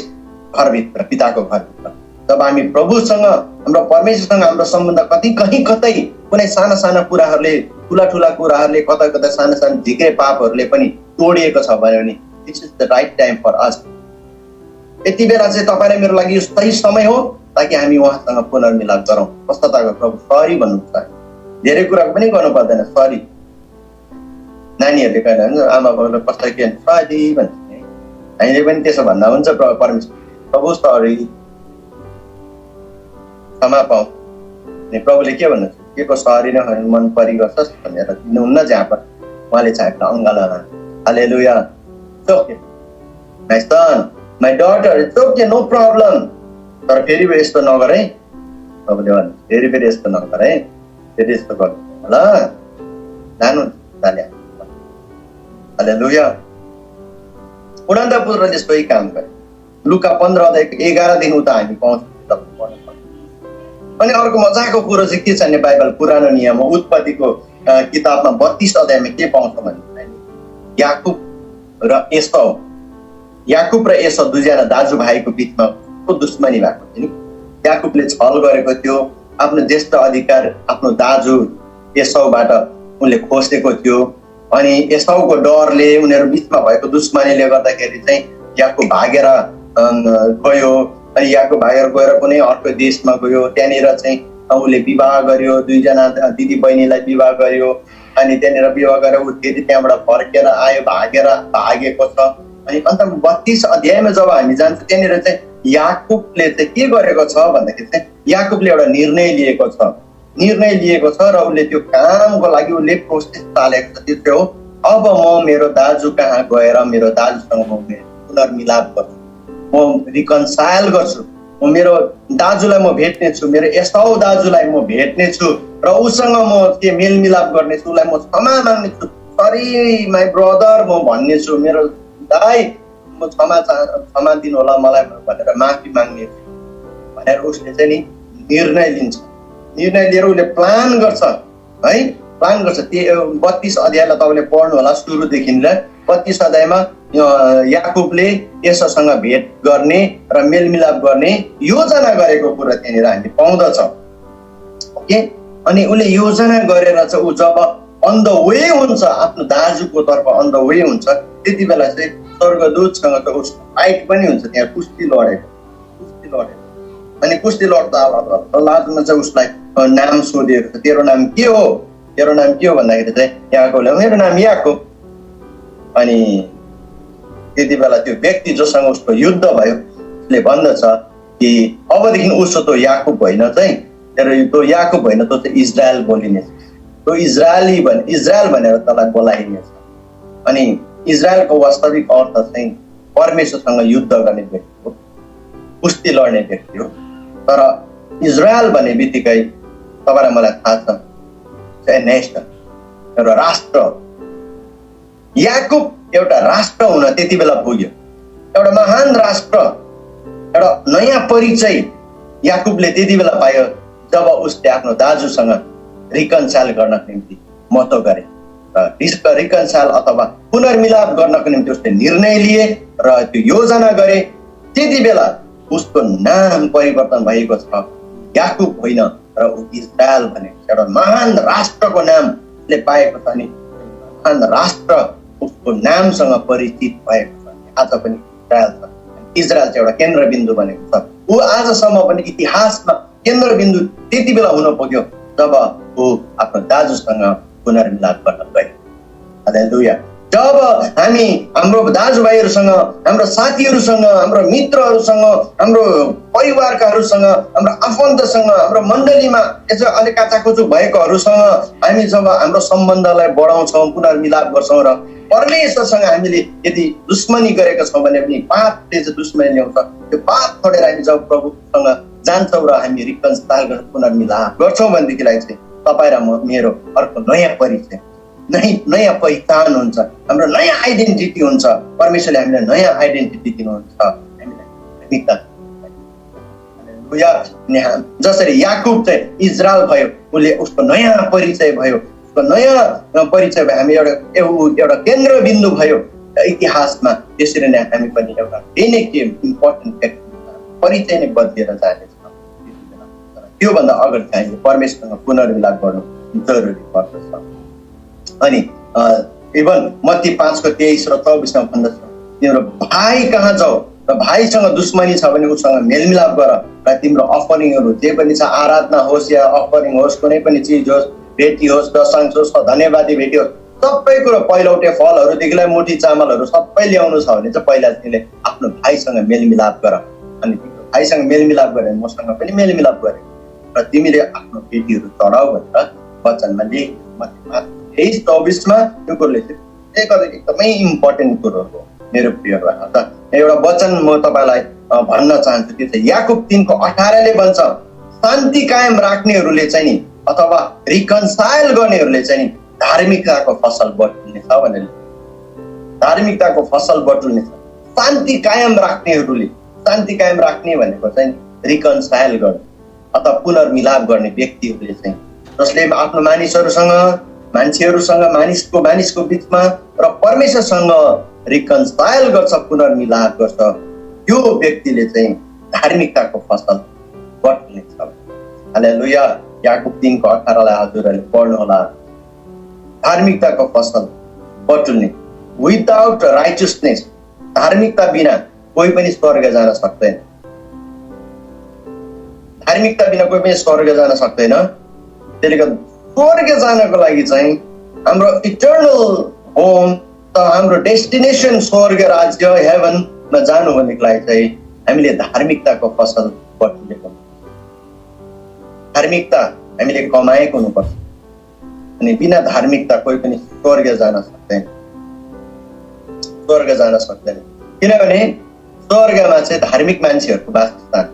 घरभित्र, पिताको घरभित्र। जब हामी प्रभुसँग, हाम्रो परमेश्वरसँग हाम्रो सम्बन्ध कतै कुनै साना साना कुराहरूले, ठुला कुराहरूले, कता साना साना झिक्रे पापहरूले पनि तोडिएको छ भने this is the right time for us. यति बेला चाहिँ तपाईँ र मेरो लागि यो सही समय हो ताकि हामी उहाँसँग पुनर्मिलाप गरौँ। पश्चाताप प्रभु सरी भन्नुहुन्छ। धेरै कुराको पनि गर्नु पर्दैन, सरी। नानीहरूले कहिले आमा बाबुले कसरी के सरी भन्छ, हामीले पनि त्यसो भन्दा हुन्छ। परमेश्वर प्रभु सरी, क्षमा पाऊ। अनि प्रभुले के भन्नुहुन्छ, के को सरी नै मन परिगर्छस् भनेर दिनुहुन्न जहाँ पर उहाँले चाहेको अङ्गालमा। Hallelujah. It's okay my son, my daughter, it's okay, no problem. तर फेरि यस्तो नगर है, प्रभुले भन्नु, फेरि यस्तो नगर है, फेरि यस्तो गर्नु ल, जानु जाने। हालेलुया। उडन्त पुत्रले सोही काम गरे। लुका 15:11 उता हामी पाउँछौँ। अनि अर्को मजाको कुरो चाहिँ के छ भने बाइबल पुरानो नियममा उत्पत्तिको किताबमा 32 अध्यायमा के पाउँछ भने याकुब र एसौ दुईजना दाजुभाइको बिचमा दुश्मनी भएको थियो नि। याकुबले छल गरेको थियो, आफ्नो ज्येष्ठ अधिकार आफ्नो दाजु एसौबाट उनले खोसेको थियो। अनि एसौको डरले, उनीहरू बिचमा भएको दुश्मनीले गर्दाखेरि चाहिँ याकुब भागेर गयो। अनि याकुब भागेर गएर कुनै अर्को देशमा गयो। त्यहाँनिर चाहिँ उसले विवाह गर्यो, दुईजना दिदी बहिनीलाई विवाह गर्यो। अनि त्यहाँनिर विवाह गरेर ऊ फेरि त्यहाँबाट फर्केर आयो, भागेको छ। अनि अन्त 32 अध्यायमा जब हामी जान्छ त्यहाँनिर चाहिँ याकुबले चाहिँ के गरेको छ भन्दाखेरि चाहिँ याकुबले एउटा निर्णय लिएको छ र उसले त्यो कामको लागि उसले प्रोसेस चालेको छ। त्यो चाहिँ हो, अब म मेरो दाजु कहाँ गएर मेरो दाजुसँग म पुनर्मिलाप गर्छु, म रिकन्साइल गर्छु, म मेरो दाजुलाई म भेट्नेछु, मेरो एसौ दाजुलाई म भेट्नेछु र उसँग म के मेलमिलाप गर्नेछु, उसलाई म क्षमा माग्नेछु। सरी माई ब्रदर म भन्नेछु, मेरो दाइ म क्षमा दिनु होला मलाई भनेर माफी माग्ने भनेर उसले चाहिँ नि निर्णय लिन्छ। निर्णय लिएर उसले प्लान गर्छ है, प्लान गर्छ। त्यो 32 अध्यायलाई तपाईँले पढ्नु होला सुरुदेखि लिएर। 32 अध्यायमा याकुबले एसौसँग भेट गर्ने र मेलमिलाप गर्ने योजना गरेको कुरा त्यहाँनिर हामी पाउँदछ। ओके, अनि उसले योजना गरेर चाहिँ ऊ जब अन द वे हुन्छ, आफ्नो दाजुको तर्फ अन द वे हुन्छ, त्यति बेला चाहिँ स्वर्गदूतसँग त उसको फाइट पनि हुन्छ। त्यहाँ कुस्ती लडेको। अनि कुस्ती लड्दा लाजमा चाहिँ उसलाई नाम सोधिएको छ, तेरो नाम के हो भन्दाखेरि चाहिँ याकुबले मेरो नाम याकुब। अनि त्यति बेला त्यो व्यक्ति जोसँग उसको युद्ध भयो उसले भन्दछ कि अबदेखि उसो त याकुब होइन चाहिँ, तर त्यो याकुब होइन, त्यो चाहिँ इजरायल बोलिनेछ, त्यो इजरायल भनेर तँलाई बोलाइनेछ। अनि इजरायलको वास्तविक अर्थ चाहिँ परमेश्वरसँग युद्ध गर्ने व्यक्ति हो, कुस्ती लड्ने व्यक्ति हो। तर इजरायल भन्ने बित्तिकै तपाईँलाई मलाई थाहा छ नेसन, एउटा राष्ट्र। याकुब एउटा राष्ट्र हुन त्यति बेला पुग्यो, एउटा महान राष्ट्र, एउटा नयाँ परिचय याकुबले त्यति बेला पायो जब उसले आफ्नो दाजुसँग रिकन्साइल गर्नको निम्ति महत्त्व गरे र रिकन्साइल अथवा पुनर्मिलाप गर्नको निम्ति उसले निर्णय लिए र त्यो योजना गरे। त्यति बेला उसको नाम परिवर्तन भएको छ, याकुब होइन र ऊ इजरायल भने एउटा महान राष्ट्रको नाम उसले पाएको छ। नि महान राष्ट्र उसको नामसँग परिचित भएको छ। आज पनि इजरायल छ। इजरायल चाहिँ एउटा केन्द्रबिन्दु बनेको छ। ऊ आजसम्म पनि इतिहासमा केन्द्रबिन्दु त्यति बेला हुन पुग्यो जब ऊ आफ्नो दाजुसँग पुनर्मिलाप गर्न गयो। हालेलुया। जब हामी हाम्रो दाजुभाइहरूसँग, हाम्रो साथीहरूसँग, हाम्रो मित्रहरूसँग, हाम्रो परिवारकाहरूसँग, हाम्रो आफन्तसँग, हाम्रो मण्डलीमा यसो अलि काचाकुचु भएकोहरूसँग हामी जब हाम्रो सम्बन्धलाई बढाउँछौँ, पुनर्मिलाप गर्छौँ र परमेश्वरसँग हामीले यदि दुश्मनी गरेका छौँ भने पनि पापले चाहिँ दुश्मनी ल्याउँछ। त्यो पाप छोडेर हामी जब प्रभुसँग जान्छौँ र हामी रिकन्साइल गरेर पुनर्मिलाप गर्छौँ भनेदेखिलाई चाहिँ तपाईँ र मेरो अर्को नयाँ परिचय, नयाँ पहिचान हुन्छ, हाम्रो नयाँ आइडेन्टिटी हुन्छ। परमेश्वरले हामीलाई नयाँ आइडेन्टिटी दिनुहुन्छ, जसरी याकुब चाहिँ इजरायल भयो, उसले उसको नयाँ परिचय भयो, उसको नयाँ परिचय भयो, हामी एउटा केन्द्रबिन्दु भयो इतिहासमा। त्यसरी नै हामी पनि एउटा इम्पोर्टेन्ट परिचय नै बदलिएर जानेछ। त्योभन्दा अगाडि चाहिँ परमेश्वरसँग पुनर्मिलाप गर्नु जरुरी पर्दछ। अनि इभन मत्ती 5:23 र 24 भन्दछ, तिम्रो भाइ कहाँ जाऊ र भाइसँग दुश्मनी छ भने उसँग मेलमिलाप गर र तिम्रो अफरिङहरू जे पनि छ, आराधना होस् या अफरिङ होस्, कुनै पनि चिज होस्, भेटी होस्, दशांश होस्, धन्यवादी भेटी होस्, सबै कुरो पहिलौटे फलहरूदेखिलाई मुठी चामलहरू सबै ल्याउनु छ भने चाहिँ पहिला तिमीले आफ्नो भाइसँग मेलमिलाप गर। अनि तिम्रो भाइसँग मेलमिलाप गरे मसँग पनि मेलमिलाप गरे र तिमीले आफ्नो भेटीहरू चढाऊ भनेर वचनमा लेख। मत्ती 5:23-24 त्यो कुरोले चाहिँ एकदमै इम्पोर्टेन्ट कुरो हो मेरो प्रियहरू। एउटा वचन म तपाईँलाई भन्न चाहन्छु, त्यो चाहिँ याकुब 3:18 भन्छ, शान्ति कायम राख्नेहरूले चाहिँ नि अथवा रिकन्साइल गर्नेहरूले चाहिँ नि धार्मिकताको फसल बटुल्नेछ भनेर। धार्मिकताको फसल बटुल्नेछ, शान्ति कायम राख्नेहरूले। शान्ति कायम राख्ने भनेको चाहिँ रिकन्साइल गर्ने अथवा पुनर्मिलाप गर्ने व्यक्तिहरूले चाहिँ, जसले आफ्नो मानिसको बिचमा र परमेश्वरसँग रिकन्साइल गर्छ, पुनर्मिलाप गर्छ, त्यो व्यक्तिले चाहिँ धार्मिकताको फसल बटुल्नेछ। हालेलुया। याकुब 3:18 हजुरहरूले पढ्नु होला। धार्मिकताको फसल बटुल्ने। विदाउट राइचसनेस, धार्मिकता बिना कोही पनि स्वर्ग जान सक्दैन। धार्मिकता बिना कोही पनि स्वर्ग जान सक्दैन। त्यसले गर्दा स्वर्ग जानको लागि चाहिँ हाम्रो इटर्नल होम त हाम्रो डेस्टिनेसन स्वर्ग राज्य हेभनमा जानु भनेको लागि चाहिँ हामीले धार्मिकताको फसल बटुलेको, धार्मिकता हामीले कमाएको हुनुपर्छ। अनि बिना धार्मिकता कोही पनि स्वर्ग जान सक्दैन, स्वर्ग जान सक्दैन। किनभने स्वर्गमा चाहिँ धार्मिक मान्छेहरूको वासस्थान,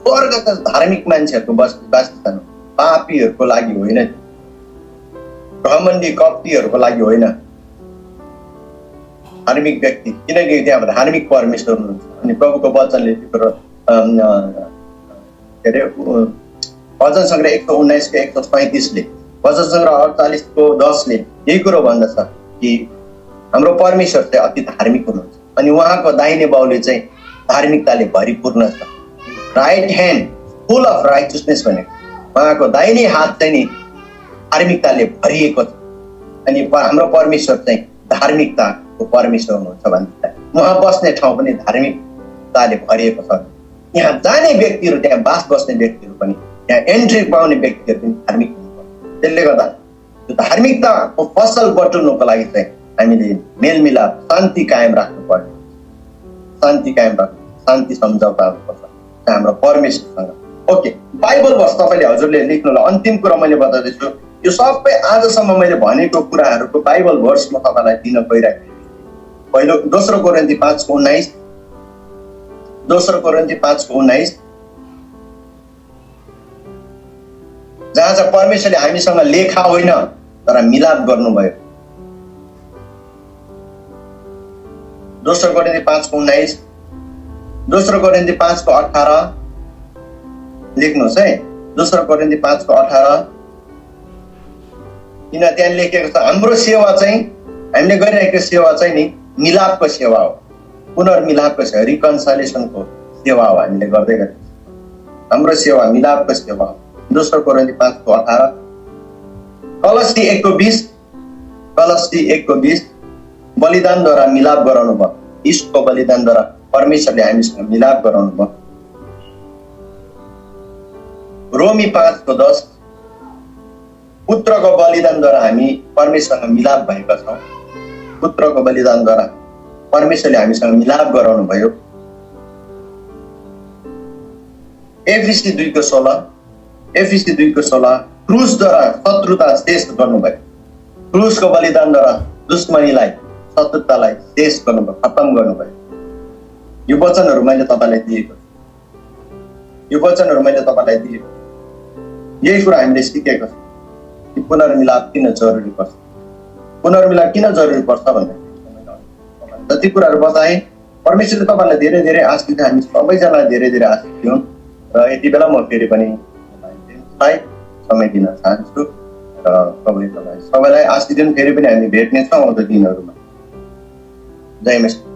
स्वर्ग त धार्मिक मान्छेहरूको वासस्थान हो, पापीहरूको लागि होइन, घमण्डी कपटीहरूको लागि होइन। धार्मिक व्यक्ति, किनकि त्यहाँ धार्मिक परमेश्वर हुनुहुन्छ। अनि प्रभुको वचनले भजन सङ्ग्रह 119:137ले, भजन सङ्ग्रह 48:10ले यही कुरो भन्दछ कि हाम्रो परमेश्वर चाहिँ अति धार्मिक हुनुहुन्छ अनि उहाँको दाहिने बाहुले चाहिँ धार्मिकताले भरिपूर्ण छ। Right hand full of richness भनेको उहाँको दाहिने हात चाहिँ नि धार्मिकताले भरिएको छ। अनि हाम्रो परमेश्वर चाहिँ धार्मिकताको परमेश्वर हुनुहुन्छ भन्दा उहाँ बस्ने ठाउँ पनि धार्मिकताले भरिएको छ। यहाँ जाने व्यक्तिहरू, त्यहाँ बास बस्ने व्यक्तिहरू पनि, यहाँ एन्ट्री पाउने व्यक्तिहरू पनि धार्मिक हुनुपर्छ। त्यसले गर्दा त्यो धार्मिकताको फसल बटुल्नुको लागि चाहिँ हामीले मेलमिलाप, शान्ति कायम राख्नुपर्ने, शान्ति कायम राख्नु, शान्ति सम्झौता गर्नुपर्छ हाम्रो परमेश्वरसँग। ओके, बाइबल वर्ष तपाईँले हजुरले लेख्नुलाई अन्तिम कुरा मैले बताउँदैछु। यो सबै आजसम्म मैले भनेको कुराहरूको बाइबल वर्ष म तपाईँलाई दिन गइरहेको छु। पहिलो 2 कोरिन्थी 5:19, 2 कोरिन्थी 5:19, जहाँ चाहिँ परमेश्वरले हामीसँग लेखा होइन तर मिलाप गर्नुभयो। 2 कोरिन्थी 5:19, 2 कोरिन्थी 5:18 लेख्नुहोस् है। 2 कोरिन्थी 5:18, किन त्यहाँ लेखेको छ हाम्रो सेवा चाहिँ, हामीले गरिरहेको सेवा चाहिँ नि मिलापको सेवा हो, पुनर्मिलापको सेवा, रिकन्साइलेसनको सेवा हो। हामीले गर्दै गरेको हाम्रो सेवा मिलापको सेवा हो। 2 कोरिन्थी 5:18, कलसी 1:20 बलिदानद्वारा मिलाप गराउनु भयो। ईशको बलिदानद्वारा परमेश्वरले हामीसँग मिलाप गराउनु भयो। रोमी 5:10 पुत्रको बलिदानद्वारा हामी परमेश्वरसँग मिलाप भएका छौँ। पुत्रको बलिदानद्वारा परमेश्वरले हामीसँग मिलाप गराउनु भयो। एफिसी 2:16 क्रुसद्वारा शत्रुता शेष गर्नुभयो। क्रुसको बलिदानद्वारा दुश्मनीलाई शत्रुतालाई शेष गर्नुभयो, खत्तम गर्नुभयो। यो वचनहरू मैले तपाईलाई दिएको यही कुरा हामीले सिकेको छौँ कि पुनर्मिलाप किन जरुरी पर्छ। पुनर्मिलाप किन जरुरी पर्छ भन्दाखेरि जति कुराहरू बताए परमेश्वरले तपाईँलाई धेरै धेरै आशिष दिन्छ। हामी सबैजनालाई धेरै धेरै आशिष दिउँ। र यति बेला म फेरि पनि समय दिन चाहन्छु र सबैलाई आशिष दिउँ। फेरि पनि हामी भेट्नेछौँ आउँदो दिनहरूमा। जय मसिह।